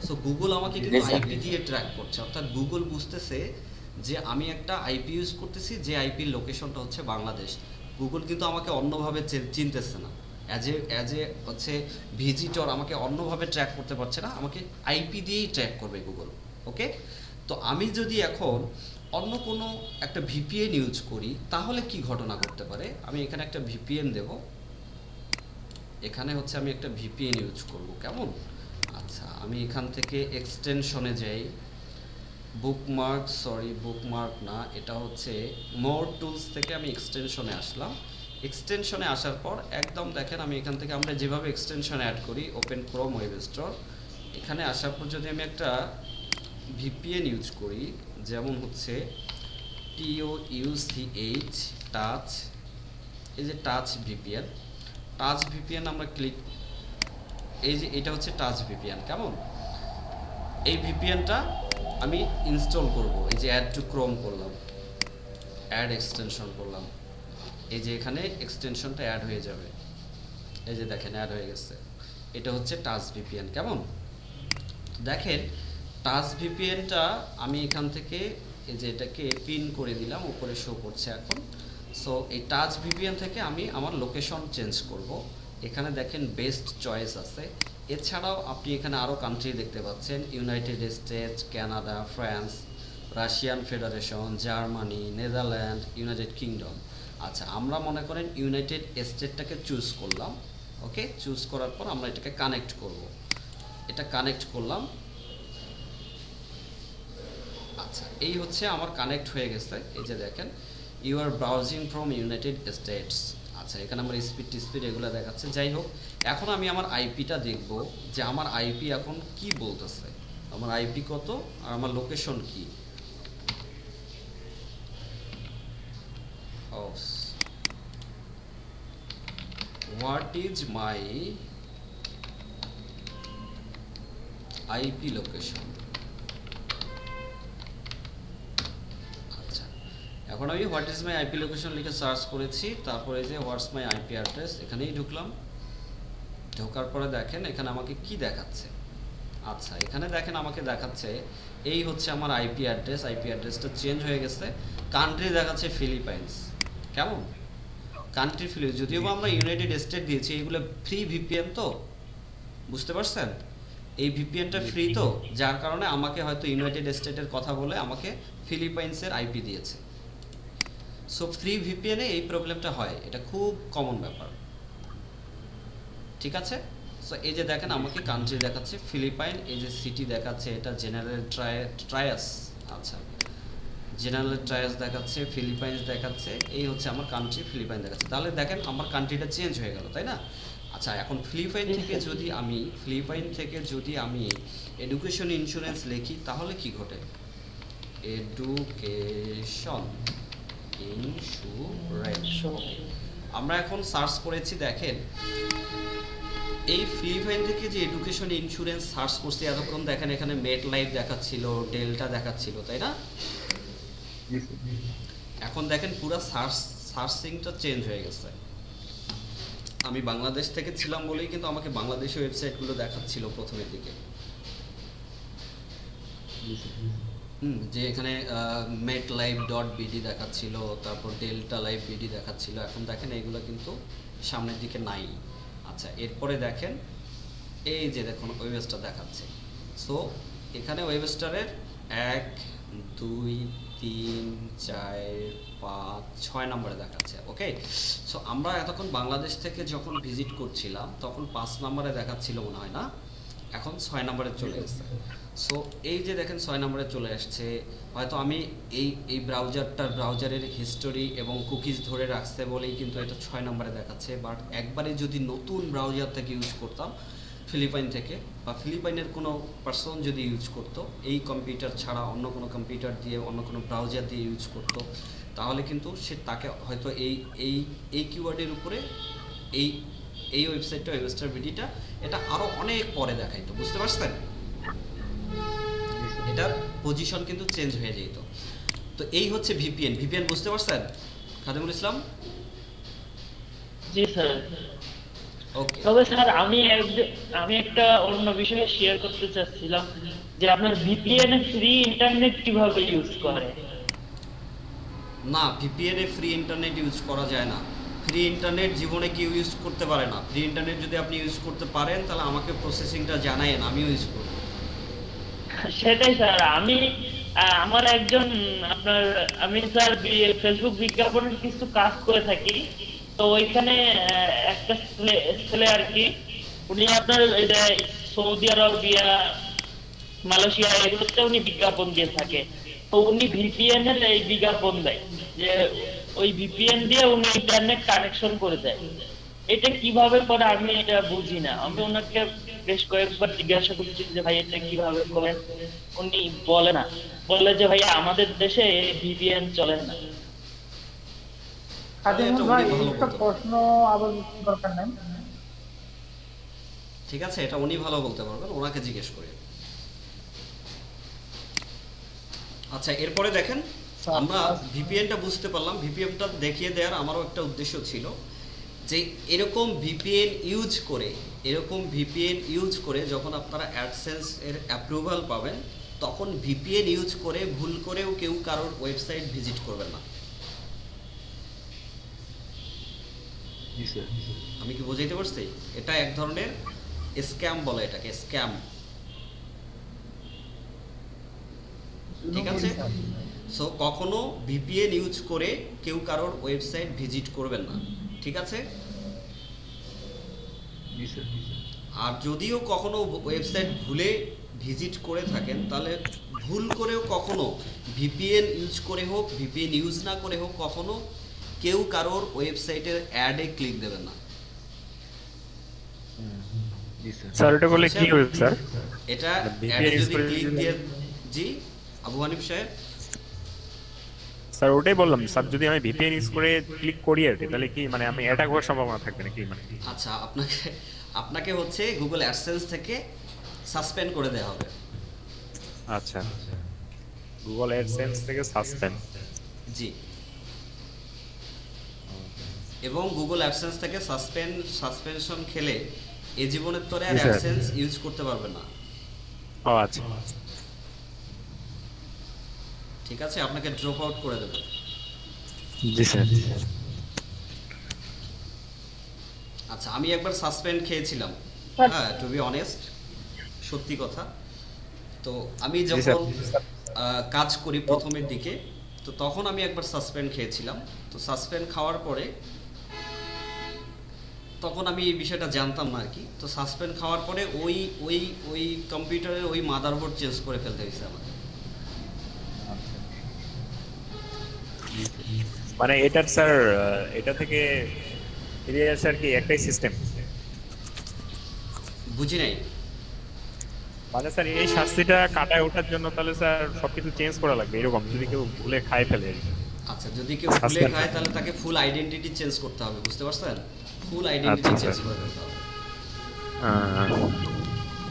[SPEAKER 2] সো গুগল আমাকে কিন্তু আইপি দিয়ে ট্র্যাক করছে, অর্থাৎ গুগল বুঝতেছে যে আমি একটা আইপি ইউজ করতেছি যে আইপির লোকেশনটা হচ্ছে বাংলাদেশ। গুগল কিন্তু আমাকে অন্যভাবে চিনতেছে না, অ্যাজ এ হচ্ছে ভিজিটর আমাকে অন্যভাবে ট্র্যাক করতে পারছে না, আমাকে আইপি দিয়েই ট্র্যাক করবে গুগল, ওকে? তো আমি যদি এখন অন্য কোনো একটা ভিপিএন ইউজ করি তাহলে কি ঘটনা ঘটতে পারে? আমি এখানে একটা ভিপিএন দেব, এখানে হচ্ছে আমি একটা ভিপিএন ইউজ করব, কেমন? আচ্ছা, আমি এখান থেকে এক্সটেনশনে যাই, বুকমার্ক না, এটা হচ্ছে মোর টুলস থেকে আমি এক্সটেনশনে আসলাম। এক্সটেনশনে আসার পর একদম দেখেন আমি এখান থেকে আমরা যেভাবে এক্সটেনশন অ্যাড করি, ওপেন ক্রোম ওয়েব স্টোর, এখানে আসার পর যদি আমি একটা ভিপিএন ইউজ করি, যেমন হচ্ছে TOUCH টাচ, এই যে টাচ ভিপিএন আমরা ক্লিক, এই যে এটা হচ্ছে টাচ ভিপিএন, কেমন? এই ভিপিএনটা আমি ইনস্টল করব, এই যে অ্যাড টু ক্রোম করলাম, অ্যাড এক্সটেনশন করলাম, এই যে এখানে এক্সটেনশনটা অ্যাড হয়ে যাবে, এই যে দেখেন অ্যাড হয়ে গেছে। এটা হচ্ছে টাচ ভিপিএন, কেমন? দেখেন টাচ ভিপিএনটা আমি এখান থেকে এই যে এটাকে পিন করে দিলাম, উপরে শো করছে এখন। সো এই টাচ ভিপিএন থেকে আমি আমার লোকেশন চেঞ্জ করব। এখানে দেখেন বেস্ট চয়েস আছে, এছাড়াও আপনি এখানে আরও কান্ট্রি দেখতে পাচ্ছেন, United states, Canada, France, Russian federation, Germany, Netherland, United kingdom. আচ্ছা, আমরা মনে করেন ইউনাইটেড স্টেটটাকে চুজ করলাম, ওকে? চুজ করার পর আমরা এটাকে কানেক্ট করব, এটা কানেক্ট করলাম। আচ্ছা, এই হচ্ছে আমার কানেক্ট হয়ে গেছে, এই যে দেখেন you are browsing from United States. আচ্ছা, এখানে আমার স্পিড এগুলো দেখাচ্ছে। যাই হোক, এখন আমি আমার আইপিটা দেখব যে আমার আইপি এখন কি বলতেছে, আমার আইপি কত আর আমার লোকেশন কি। What is my IP location? এখন আমি what is my IP location লিখে সার্চ করেছি, তারপরে যে হোয়াটস মাই আইপি অ্যাড্রেস এখানেই ঢুকলাম। ঢোকার পরে দেখেন এখানে আমাকে কি দেখাচ্ছে। আচ্ছা, এখানে দেখেন আমাকে দেখাচ্ছে এই হচ্ছে আমার আইপি অ্যাড্রেস, আইপি অ্যাড্রেসটা চেঞ্জ হয়ে গেছে। কান্ট্রি দেখাচ্ছে ফিলিপাইন্স, কেমন? কান্ট্রি ফিলিপাইন্স, যদিও বা আমরা ইউনাইটেড স্টেট দিয়েছি, এইগুলো ফ্রি ভিপিএন, তো বুঝতে পারছেন? এই ভিপিএনটা ফ্রি, তো যার কারণে আমাকে হয়তো ইউনাইটেড স্টেটের কথা বলে আমাকে ফিলিপাইন্সের আইপি দিয়েছে। সো ফ্রি ভিপিএনে এই প্রবলেমটা হয়, এটা খুব কমন ব্যাপার, ঠিক আছে? সো এই যে দেখেন আমাকে কান্ট্রি দেখাচ্ছে ফিলিপাইন, এই যে সিটি দেখাচ্ছে এটা জেনারেল ট্রায়াস, আচ্ছা জেনারেল ট্রায়াস দেখাচ্ছে, ফিলিপাইন্স দেখাচ্ছে, এই হচ্ছে আমার কান্ট্রি ফিলিপাইন দেখাচ্ছে। তাহলে দেখেন আমার কান্ট্রিটা চেঞ্জ হয়ে গেল, তাই না? আচ্ছা, এখন ফিলিপাইন থেকে যদি আমি এডুকেশন ইন্স্যুরেন্স লিখি তাহলে কি ঘটে? এডুকেশন ইন্স্যুরেন্স আমরা এখন সার্চ করেছি, দেখেন এই ফিলিপাইন থেকে যে এডুকেশন ইন্স্যুরেন্স সার্চ করছি এতক্ষণ, দেখেন এখানে মেট লাইফ দেখাচ্ছিল, ডেল্টা দেখাচ্ছিল, তাই না? এখন দেখেন পুরো সার্চিংটা চেঞ্জ হয়ে গেছে। আমি বাংলাদেশ থেকে ছিলাম বলেই কিন্তু আমাকে বাংলাদেশের ওয়েবসাইটগুলো দেখাচ্ছিল প্রথমের দিকে, যে এখানে metlife.bd দেখাচ্ছিল, তারপর ডেল্টা লাইভ বিডি দেখাচ্ছিল। এখন দেখেন এইগুলো কিন্তু সামনের দিকে নাই। আচ্ছা, এরপরে দেখেন এই যে দেখুন ওয়েবস্টার দেখাচ্ছে। সো এখানে ওয়েবস্টারের 1 2 3 4 5 6 নম্বরে দেখাচ্ছে, ওকে? সো আমরা এতক্ষণ বাংলাদেশ থেকে যখন ভিজিট করছিলাম তখন 5 নম্বরে দেখাচ্ছিল মনে হয় না, এখন 6 নম্বরে চলে এসেছে। সো এই যে দেখেন 6 নম্বরে চলে আসছে, হয়তো আমি এই ব্রাউজারের হিস্টোরি এবং কুকিজ ধরে রাখতে বলেই কিন্তু এটা 6 নম্বরে দেখাচ্ছে। বাট একবারে যদি নতুন ব্রাউজার থেকে ইউজ করতাম ফিলিপাইন থেকে, বা ফিলিপাইনের কোনো পার্সন যদি ইউজ করতো, এই কম্পিউটার ছাড়া অন্য কোনো কম্পিউটার দিয়ে অন্য কোনো ব্রাউজার দিয়ে ইউজ করতো, তাহলে কিন্তু সে তাকে হয়তো এই কিওয়ার্ডের উপরে এই ওয়েবস্টার ভিডিওটা এটা আরও অনেক পরে দেখাইতো, বুঝতে পারছেন? এটার পজিশন কিন্তু চেঞ্জ হয়ে যেত। তো এই হচ্ছে ভিপিএন বুঝতে পারছেন খাদিমুল ইসলাম?
[SPEAKER 11] জি স্যার।
[SPEAKER 2] ওকে,
[SPEAKER 11] তবে স্যার আমি একটা অন্য বিষয়ে শেয়ার করতে চাচ্ছিলাম যে আপনার ভিপিএন এ ফ্রি ইন্টারনেট কিভাবে ইউজ করে?
[SPEAKER 2] না, ভিপিএন এ ফ্রি ইন্টারনেট ইউজ করা যায় না। ফ্রি ইন্টারনেট জীবনে কেউ ইউজ করতে পারে না। ফ্রি ইন্টারনেট যদি আপনি ইউজ করতে পারেন তাহলে আমাকে প্রসেসিংটা জানায়েন, আমিও ইউজ করব।
[SPEAKER 11] সেটাই স্যার, আমি আমার একজন আপনার আমি স্যার ফেসবুক বিজ্ঞাপনের কিছু কাজ করে থাকি, তো ওইখানে একটা ছেলে আর কি, উনি আপনার এই যে সৌদি আরবিয়া, মালয়েশিয়া এগুলোতে উনি বিজ্ঞাপন দিয়ে থাকে। তো উনি ভিপিএন এর এই বিজ্ঞাপন দেয় যে ওই ভিপিএন দিয়ে উনি ইন্টারনেট কানেকশন করে দেয়। এটা কিভাবে করে আমি এটা বুঝি না। আমি ওনাকে বেশ কয়েকবার জিজ্ঞাসা করছি যে ভাই এটা কিভাবে করেন, উনি বলে না, বলে যে ভাই আমাদের দেশে ভিপিএন চলে না।
[SPEAKER 8] কাজেমুল ভাই একটা প্রশ্ন আবার দরকার নাই।
[SPEAKER 2] ঠিক আছে, এটা উনি ভালো বলতে পারবেন, ওনাকে জিজ্ঞেস করি। আচ্ছা, এরপরে দেখেন আমরা ভিপিএনটা বুঝতে পারলাম। ভিপিএনটা দেখিয়ে দেওয়ার আমারও একটা উদ্দেশ্য ছিল যে এরকম ভিপিএন ইউজ করে যখন আপনারা অ্যাডসেন্স এর অ্যাপ্রুভাল পাবেন, তখন ভিপিএন ইউজ করে ভুল করেও কেউ কারোর ওয়েবসাইট ভিজিট করবেন না। আমি কি বোঝাইতে পারছি? এটা এক ধরনের স্ক্যাম বলে এটাকে, স্ক্যাম। ঠিক আছে, সো কখনো ভিপিএন ইউজ করে কেউ কারোর ওয়েবসাইট ভিজিট করবেন না। ঠিক আছে, আর যদিও কখনো ওয়েবসাইট ভুলে ভিজিট করে থাকেন, তাহলে ভুল করেও কখনো ভিপিএন ইউজ করে হোক, ভিপিএন ইউজ না করে হোক, কখনো কেউ কারোর ওয়েবসাইটের অ্যাডে ক্লিক দেবেন না।
[SPEAKER 6] স্যার এটা বলে কি হবে স্যার?
[SPEAKER 2] এটা অ্যাডে যদি ক্লিক দিয়ে, জি আবু হানিফ সাহেব।
[SPEAKER 6] স্যার ওটাই বললাম স্যার, যদি আমি ভিপিএন ইউজ করে ক্লিক করি আর কি, তাহলে কি মানে আমি অ্যাটাক হওয়ার সম্ভাবনা থাকবে নাকি? মানে
[SPEAKER 2] আচ্ছা, আপনাকে হচ্ছে গুগল অ্যাডসেন্স থেকে সাসপেন্ড করে দেওয়া হবে।
[SPEAKER 6] আচ্ছা, গুগল অ্যাডসেন্স থেকে সাসপেন্ড,
[SPEAKER 2] জি। এবং গুগল অ্যাডসেন্স থেকে সাসপেনশন খেলে এই জীবনের তরে আর অ্যাডসেন্স ইউজ করতে পারবেন না।
[SPEAKER 6] ও আচ্ছা,
[SPEAKER 2] ঠিক আছে, আপনাকে ড্রপ আউট করে দেবে।
[SPEAKER 6] জি স্যার।
[SPEAKER 2] আচ্ছা, আমি একবার সাসপেন্ড খেয়েছিলাম, হ্যাঁ, টু বি অনেস্ট, সত্যি কথা। তো আমি যখন কাজ করি প্রথমের দিকে, তো তখন আমি একবার সাসপেন্ড খেয়েছিলাম। তো সাসপেন্ড খাওয়ার পরে তখন আমি এই বিষয়টা জানতাম না আর কি। তো সাসপেন্ড খাওয়ার পরে ওই কম্পিউটারের ওই মাদারবোর্ড চেঞ্জ করে ফেলতে হয়েছে আমাকে।
[SPEAKER 6] মানে এটা স্যার, এটা থেকে বেরিয়ে আসে আর কি একটাই সিস্টেম?
[SPEAKER 2] বুঝি নাই।
[SPEAKER 6] মানে স্যার এই শাস্তিটা কাটায় ওঠার জন্য তাহলে স্যার সবকিছু চেঞ্জ করা লাগবে এরকম, যদি কেউ ভুলে খায় ফেলে?
[SPEAKER 2] আচ্ছা, যদি কেউ ভুলে খায় তাহলে তাকে ফুল আইডেন্টিটি চেঞ্জ করতে হবে, বুঝতে পারছেন? ফুল আইডেন্টিটি চেঞ্জ করে ফেলতে হবে।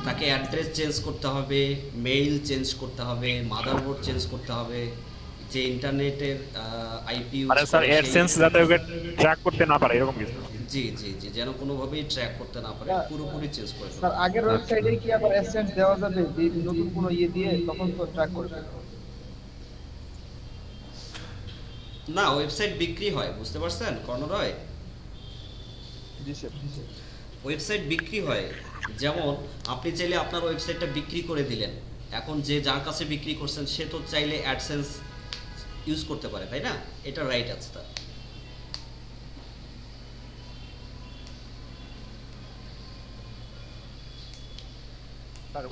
[SPEAKER 2] তাকে অ্যাড্রেস চেঞ্জ করতে হবে, মেইল চেঞ্জ করতে হবে, মাদারবোর্ড চেঞ্জ করতে হবে, যে ইন্টারনেটের আইপি ইউজ
[SPEAKER 6] মানে স্যার অ্যাডসেন্স যাতে ওকে ট্র্যাক করতে না পারে এরকম কিছু?
[SPEAKER 2] জি জি জি, যেন কোনোভাবেই ট্র্যাক করতে না পারে, পুরোপুরি চেঞ্জ করে ফেলতে
[SPEAKER 10] স্যার
[SPEAKER 2] হবে।
[SPEAKER 10] আগের ওয়েবসাইটে কি আবার অ্যাডসেন্স দেওয়া যাবে যে নতুন কোনো দিয়ে তখন তো ট্র্যাক করবে?
[SPEAKER 2] না, ওয়েবসাইট বিক্রি হয়, বুঝতে পারছেন কর্ণরয়?
[SPEAKER 10] জি স্যার।
[SPEAKER 2] ওয়েবসাইট বিক্রি হয়, যেমন আপনি চাইলে আপনার ওয়েবসাইটটা বিক্রি করে দিলেন, এখন যে যার কাছে বিক্রি করছেন সে তো চাইলে অ্যাডসেন্স ইউজ করতে পারে, তাই না? এটা রাইট আছে তার।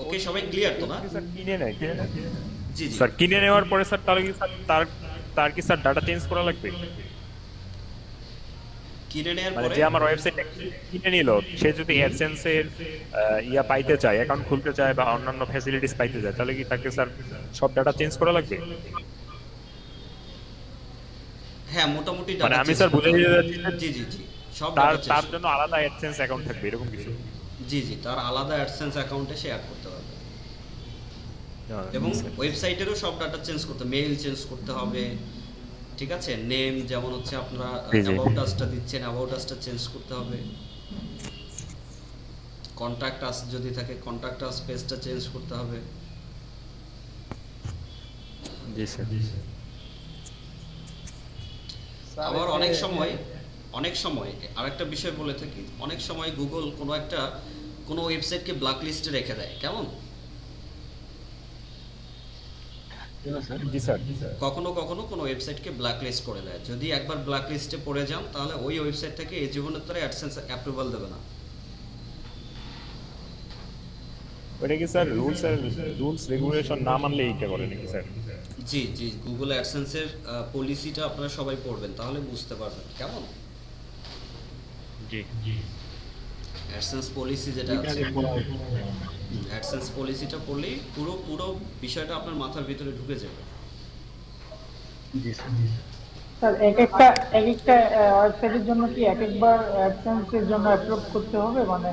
[SPEAKER 2] ওকে, সবাই ক্লিয়ার তো না?
[SPEAKER 6] স্যার কিনে নেয়,
[SPEAKER 2] জি জি
[SPEAKER 6] স্যার কিনে নেওয়ার পরে স্যার তাহলে কি স্যার তার কি স্যার ডাটা চেঞ্জ করা লাগবে?
[SPEAKER 2] কিনে নেওয়ার
[SPEAKER 6] মানে
[SPEAKER 2] পরে
[SPEAKER 6] যে আমার ওয়েবসাইটটা কিনে নিল, সে যদি অ্যাডসেন্স এর ইয়া পাইতে চায়, অ্যাকাউন্ট খুলতে চায় বা অন্যান্য ফ্যাসিলিটিস পাইতে চায়, তাহলে কি তাকে স্যার সব ডাটা চেঞ্জ করা লাগবে?
[SPEAKER 2] হ্যাঁ, মোটামুটি
[SPEAKER 6] মানে
[SPEAKER 2] ডাটা
[SPEAKER 6] আমি
[SPEAKER 2] চেঞ্জ
[SPEAKER 6] স্যার বুঝে
[SPEAKER 2] করতে হবে।
[SPEAKER 6] যাচ্ছি
[SPEAKER 2] জি জি জি, সব
[SPEAKER 6] তার
[SPEAKER 2] ডাটা
[SPEAKER 6] তার
[SPEAKER 2] চেঞ্জ।
[SPEAKER 6] জন্য আলাদা অ্যাডসেন্স অ্যাকাউন্ট থাকবে এরকম কিছু?
[SPEAKER 2] জি জি, তার আলাদা অ্যাডসেন্স অ্যাকাউন্টে সে অ্যাড করতে পারবে। এবং ওয়েবসাইটেরও সব ডাটা চেঞ্জ করতে, মেইল চেঞ্জ করতে হবে, ঠিক আছে? নেম যেমন হচ্ছে আপনারা অ্যাবাউট আসটা দিচ্ছেন, অ্যাবাউট আসটা চেঞ্জ করতে হবে। কন্ট্যাক্ট আস যদি থাকে, কন্ট্যাক্ট আস পেজটা চেঞ্জ করতে হবে।
[SPEAKER 6] জি স্যার।
[SPEAKER 2] আবার অনেক সময় আরেকটা বিষয় বলে থাকি, অনেক সময় গুগল কোনো ওয়েবসাইটকে ব্ল্যাক লিস্টে রেখে দেয়, কেমন?
[SPEAKER 3] স্যার
[SPEAKER 6] জি স্যার।
[SPEAKER 2] কখনো কখনো কোনো ওয়েবসাইটকে ব্ল্যাক লিস্ট করে দেয়। যদি একবার ব্ল্যাক লিস্টে পড়ে যান তাহলে ওই ওয়েবসাইট থেকে এই জীবনোত্তরে অ্যাডসেন্স অ্যাপ্রুভাল দেবে না।
[SPEAKER 6] ওটা কি স্যার রুলস রেগুলেশন না মানলে এইটা করে নাকি স্যার?
[SPEAKER 2] জি জি, গুগল অ্যাডসেন্সের পলিসিটা আপনারা সবাই পড়বেন, তাহলে বুঝতে পারবেন কেমন।
[SPEAKER 6] জি
[SPEAKER 2] অ্যাডসেন্স পলিসি যেটা আছে, অ্যাডসেন্স পলিসিটা পড়লেই পুরো পুরো বিষয়টা আপনার মাথার ভিতরে ঢুকে যাবে।
[SPEAKER 3] জি স্যার।
[SPEAKER 8] স্যার এক একটা ওয়েবসাইটের জন্য কি এক একবার অ্যাডসেন্স এর জন্য অ্যাপ্রুভ করতে হবে, মানে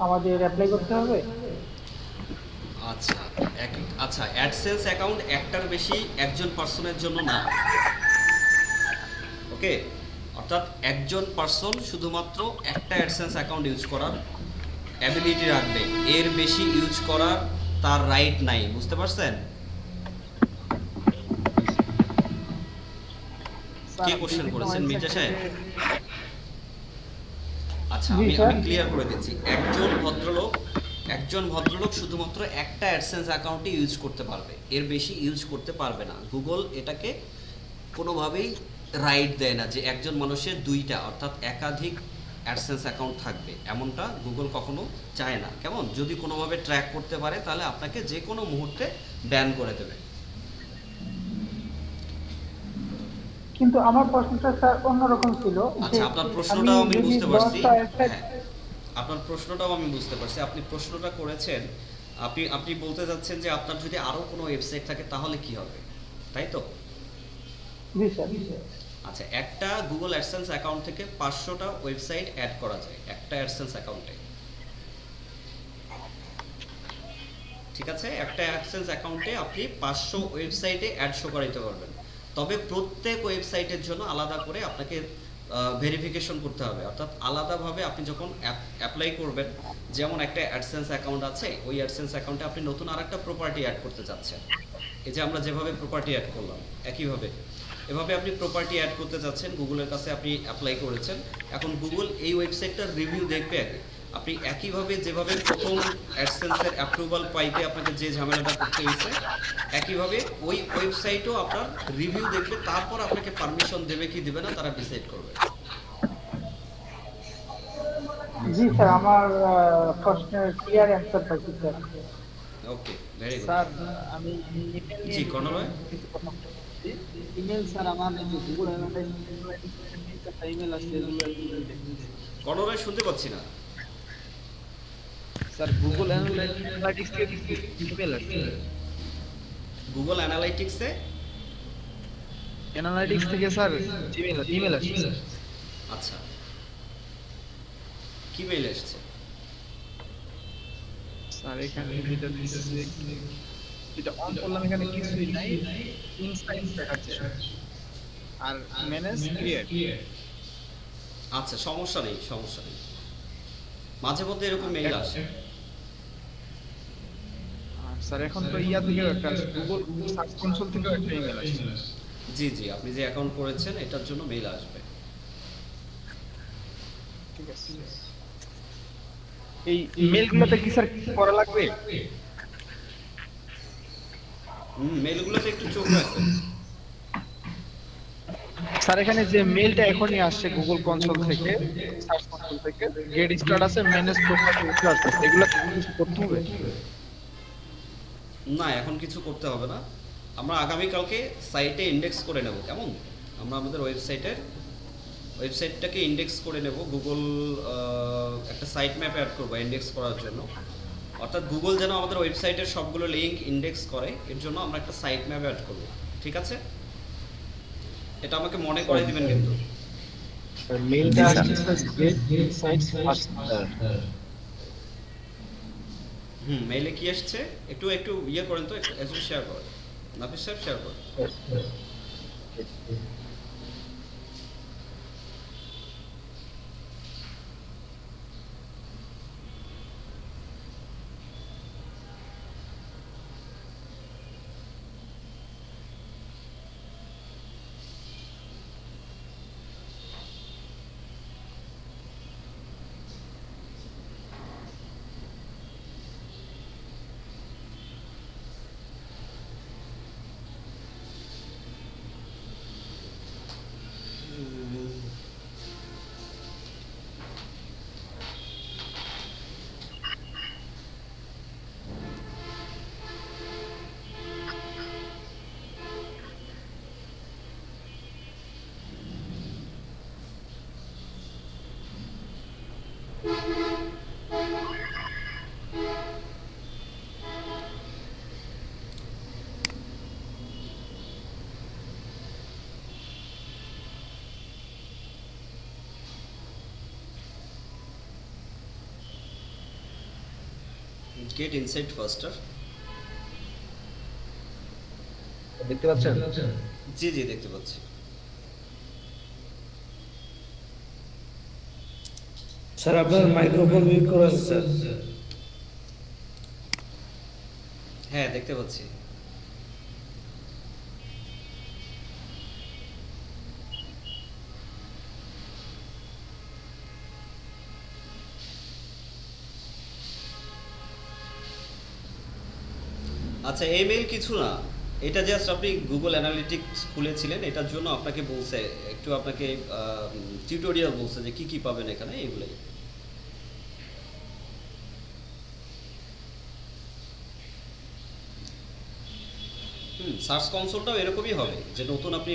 [SPEAKER 8] আমাদের অ্যাপ্লাই করতে হবে?
[SPEAKER 2] আচ্ছা আচ্ছা, অ্যাডসেন্স অ্যাকাউন্ট একটার বেশি একজন পার্সনের জন্য না। ওকে, অর্থাৎ একজন পার্সন শুধুমাত্র একটা অ্যাডসেন্স অ্যাকাউন্ট ইউজ করার অ্যাবিলিটি রাখবে, এর বেশি ইউজ করার তার রাইট নাই। বুঝতে পারছেন? কে কোশ্চেন করেছেন মির্জা সাহেব? আচ্ছা, আমি ক্লিয়ার করে দিচ্ছি। একজন ভদ্রলোক শুধুমাত্র একটা অ্যাডসেন্স অ্যাকাউন্টই ইউজ করতে পারবে, এর বেশি ইউজ করতে পারবে না। গুগল এটাকে কোনোভাবেই রাইট দেয় না যে একজন মানুষের দুইটা অর্থাৎ একাধিক অ্যাডসেন্স অ্যাকাউন্ট থাকবে, এমনটা গুগল কখনো চায় না। কেমন? যদি কোনোভাবে ট্র্যাক করতে পারে তাহলে আপনাকে যে কোনো মুহূর্তে ব্যান করে দেবে।
[SPEAKER 8] কিন্তু আমার প্রশ্নটা স্যার অন্যরকম ছিল।
[SPEAKER 2] আচ্ছা, আপনার প্রশ্নটাও আমি বুঝতে পারছি। আপনার প্রশ্নটাও আমি বুঝতে পারছি। আপনি প্রশ্নটা করেছেন, আপনি বলতে যাচ্ছেন যে আপনার যদি আরো কোনো ওয়েবসাইট থাকে তাহলে কি হবে, তাই তো?
[SPEAKER 8] জি স্যার।
[SPEAKER 2] আচ্ছা, একটা গুগল অ্যাডসেন্স অ্যাকাউন্ট থেকে 500টা ওয়েবসাইট অ্যাড করা যায় একটা অ্যাডসেন্স অ্যাকাউন্টে। ঠিক আছে, একটা অ্যাডসেন্স অ্যাকাউন্টে আপনি 500 ওয়েবসাইটে অ্যাড শো করাইতে পারবেন। তবে প্রত্যেক ওয়েবসাইটের জন্য আলাদা করে আপনাকে ভেরিফিকেশন করতে হবে, অর্থাৎ আলাদাভাবে আপনি যখন অ্যাপ্লাই করবেন, যেমন একটা অ্যাডসেন্স অ্যাকাউন্ট আছে, ওই অ্যাডসেন্স অ্যাকাউন্টে আপনি নতুন আরেকটা প্রপার্টি অ্যাড করতে চাচ্ছেন। এই যে আমরা যেভাবে প্রপার্টি অ্যাড করলাম, একইভাবে এভাবে আপনি প্রপার্টি অ্যাড করতে চাচ্ছেন, গুগলের কাছে আপনি অ্যাপ্লাই করেছেন। এখন গুগল এই ওয়েবসাইটটার রিভিউ দেখবে আগে। আপনি একইভাবে যেভাবে প্রথম অ্যাডসেন্সের অ্যাপ্রুভাল পাইতে আপনাকে যে ঝামেলাটা করতে হয়েছে, একইভাবে ওই ওয়েবসাইটও আপনার রিভিউ দেখবে, তারপর আপনাকে পারমিশন দেবে কি দেবে না তারা ডিসাইড করবে।
[SPEAKER 8] জি স্যার, আমার প্রশ্নের ক্লিয়ার অ্যান্সার পাইছি স্যার।
[SPEAKER 2] ওকে, ভেরি গুড।
[SPEAKER 7] স্যার আমি
[SPEAKER 2] জি কনরয়,
[SPEAKER 7] ইমেল স্যার আমার গুগল অ্যানালাইটিক্স ইমেল আসছে।
[SPEAKER 2] কনরয় শুনতে পাচ্ছি না
[SPEAKER 10] স্যার গুগল অ্যানালাইটিক্স থেকে ইমেল আসছে।
[SPEAKER 2] গুগল অ্যানালাইটিক্সে
[SPEAKER 10] অ্যানালাইটিক্স থেকে স্যার ইমেল আসছে স্যার।
[SPEAKER 2] আচ্ছা, কি মেইল এসেছে?
[SPEAKER 10] স্যার এখানে যেটা অন করলাম এখানে কিছুই নাই, ইনসাইটস দেখাচ্ছে আর ম্যানেজ ক্রিয়েট।
[SPEAKER 2] আচ্ছা, সমস্যা নেই, মাঝে মধ্যে এরকম মেইল আসে।
[SPEAKER 10] স্যার এখন তো ইয়া থেকেও একটা গুগল সার্চ কনসোল থেকেও একটা ইমেল আসছে।
[SPEAKER 2] জি জি, আপনি যে অ্যাকাউন্ট করেছেন এটার জন্য মেইল আসবে।
[SPEAKER 10] ঠিক আছে, এই মেইলগুলোতে কি স্যার করা লাগবে?
[SPEAKER 2] মেইলগুলোতে একটু চোখ রাখবেন।
[SPEAKER 10] স্যার এখানে যে মেইলটা এখনই আসছে গুগল কনসোল থেকে, সার্চ কনসোল থেকে গেট স্টার্ট আছে, ম্যানেজ প্রপার্টি আছে, এগুলো কিছু করতে হবে?
[SPEAKER 2] না, এখন কিছু করতে হবে না। আমরা আগামীকালকে সাইটে ইন্ডেক্স করে নেব। কেমন? আমরা আমাদের ওয়েবসাইটটাকে ইন্ডেক্স করে নেব। গুগল একটা সাইট ম্যাপ অ্যাড করবো ইন্ডেক্স করার জন্য, অর্থাৎ গুগল যেন আমাদের ওয়েবসাইটের সবগুলো লিঙ্ক ইন্ডেক্স করে, এর জন্য আমরা একটা সাইট ম্যাপ অ্যাড করব। ঠিক আছে, এটা আমাকে মনে করে দিবেন কিন্তু।
[SPEAKER 3] মেইলটা আসছে স্যার গেট সাইটস ফার্স্ট।
[SPEAKER 2] মেইলে কি আসছে একটু ইয়ে করেন তো, একটু শেয়ার করেন, নাফিস সাহেব শেয়ার করেন। Get insight faster.
[SPEAKER 3] দেখতে পাচ্ছেন?
[SPEAKER 2] জি জি দেখতে পাচ্ছি।
[SPEAKER 5] স্যার আপনার মাইক্রোফোন মিউট করা আছে স্যার।
[SPEAKER 2] হ্যাঁ দেখতে পাচ্ছি। আচ্ছা এই মেইল কিছু না, এটা জাস্ট আপনি গুগল অ্যানালিটিক্স খুলেছিলেন, এটার জন্য আপনাকে বলছে একটু আপনাকে টিউটোরিয়াল বলছে যে কি কি পাবেন এখানে, এগুলোই। সার্চ কনসোলটাও এরকমই হবে যে নতুন আপনি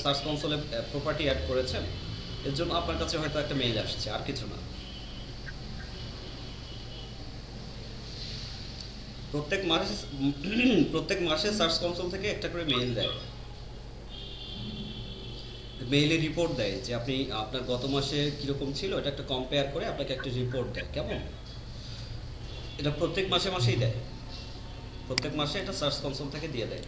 [SPEAKER 2] সার্চ কনসোলে প্রপার্টি অ্যাড করেছেন, এর জন্য আপনার কাছে হয়তো একটা মেইল আসছে, আর কিছু না। প্রত্যেক মাসে সার্চ কনসোল থেকে একটা করে মেইল দেয়, মেইলে রিপোর্ট দেয় যে আপনি আপনার গত মাসে কিরকম ছিল, এটা একটা কম্পেয়ার করে আপনাকে একটা রিপোর্ট দেয়। কেমন? এটা প্রত্যেক মাসেই দেয়, প্রত্যেক মাসে এটা সার্চ কনসোল থেকে দিয়ে দেয়।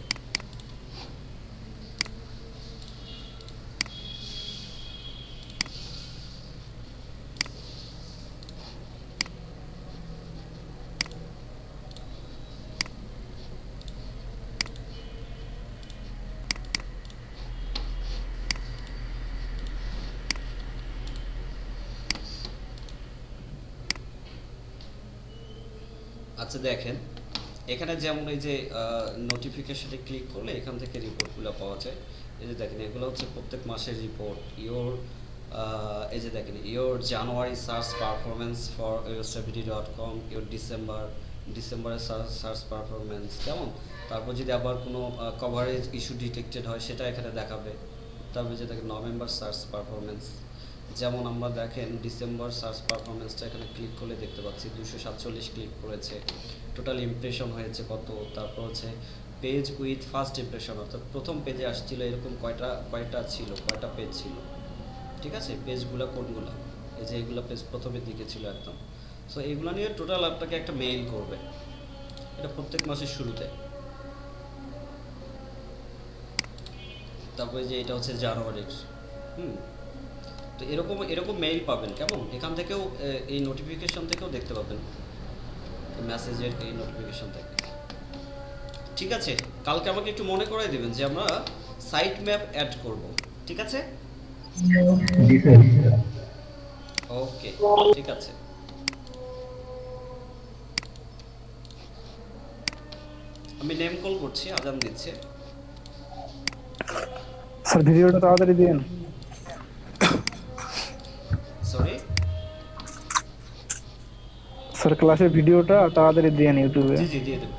[SPEAKER 2] আচ্ছা দেখেন এখানে যেমন এই যে নোটিফিকেশনে ক্লিক করলে এখান থেকে রিপোর্টগুলো পাওয়া যায়। এই যে দেখেন এগুলো হচ্ছে প্রত্যেক মাসের রিপোর্ট। এই যে দেখেন your January search performance for yourstability.com, your ডিসেম্বরের সার্চ পারফরমেন্স। কেমন? তারপর যদি আবার কোনো কভারেজ ইস্যু ডিটেক্টেড হয় সেটা এখানে দেখাবে। তারপর যে দেখেন নভেম্বর সার্চ পারফরমেন্স, যেমন আমরা দেখেন ডিসেম্বর সার্চ পারফরমেন্সটা এখানে ক্লিক করলে দেখতে পাচ্ছি 247 ক্লিক করেছে, টোটাল ইমপ্রেশন হয়েছে কত। তারপর হচ্ছে পেজ উইথ ফার্স্ট ইমপ্রেশন, অর্থাৎ প্রথম পেজে আসছিল এরকম কয়টা ছিল, কয়টা পেজ ছিল। ঠিক আছে, পেজগুলো কোনগুলো, এই যে এইগুলো পেজ প্রথমের দিকে ছিল একদম। সো এইগুলো নিয়ে টোটাল আপনাকে একটা মেইল করবে, এটা প্রত্যেক মাসের শুরুতে। তারপরে যে এটা হচ্ছে জানুয়ারির। তো এরকম মেইল পাবেন। কেমন? এখান থেকেও এই নোটিফিকেশন থেকেও দেখতে পাবেন, মেসেজের এই নোটিফিকেশন থেকে। ঠিক আছে, কালকে আমাকে একটু মনে করাই দিবেন যে আমরা সাইট ম্যাপ অ্যাড করব। ঠিক আছে? ওকে, ঠিক আছে। আমি নেম কল করছি, আজান দিচ্ছে।
[SPEAKER 4] স্যার ভিডিওটা তাড়াতাড়ি দিন।
[SPEAKER 2] সরি
[SPEAKER 4] স্যার ক্লাসের ভিডিওটা তাড়াতাড়ি দিন ইউটিউবে।
[SPEAKER 2] জি জি দিয়ে দেব।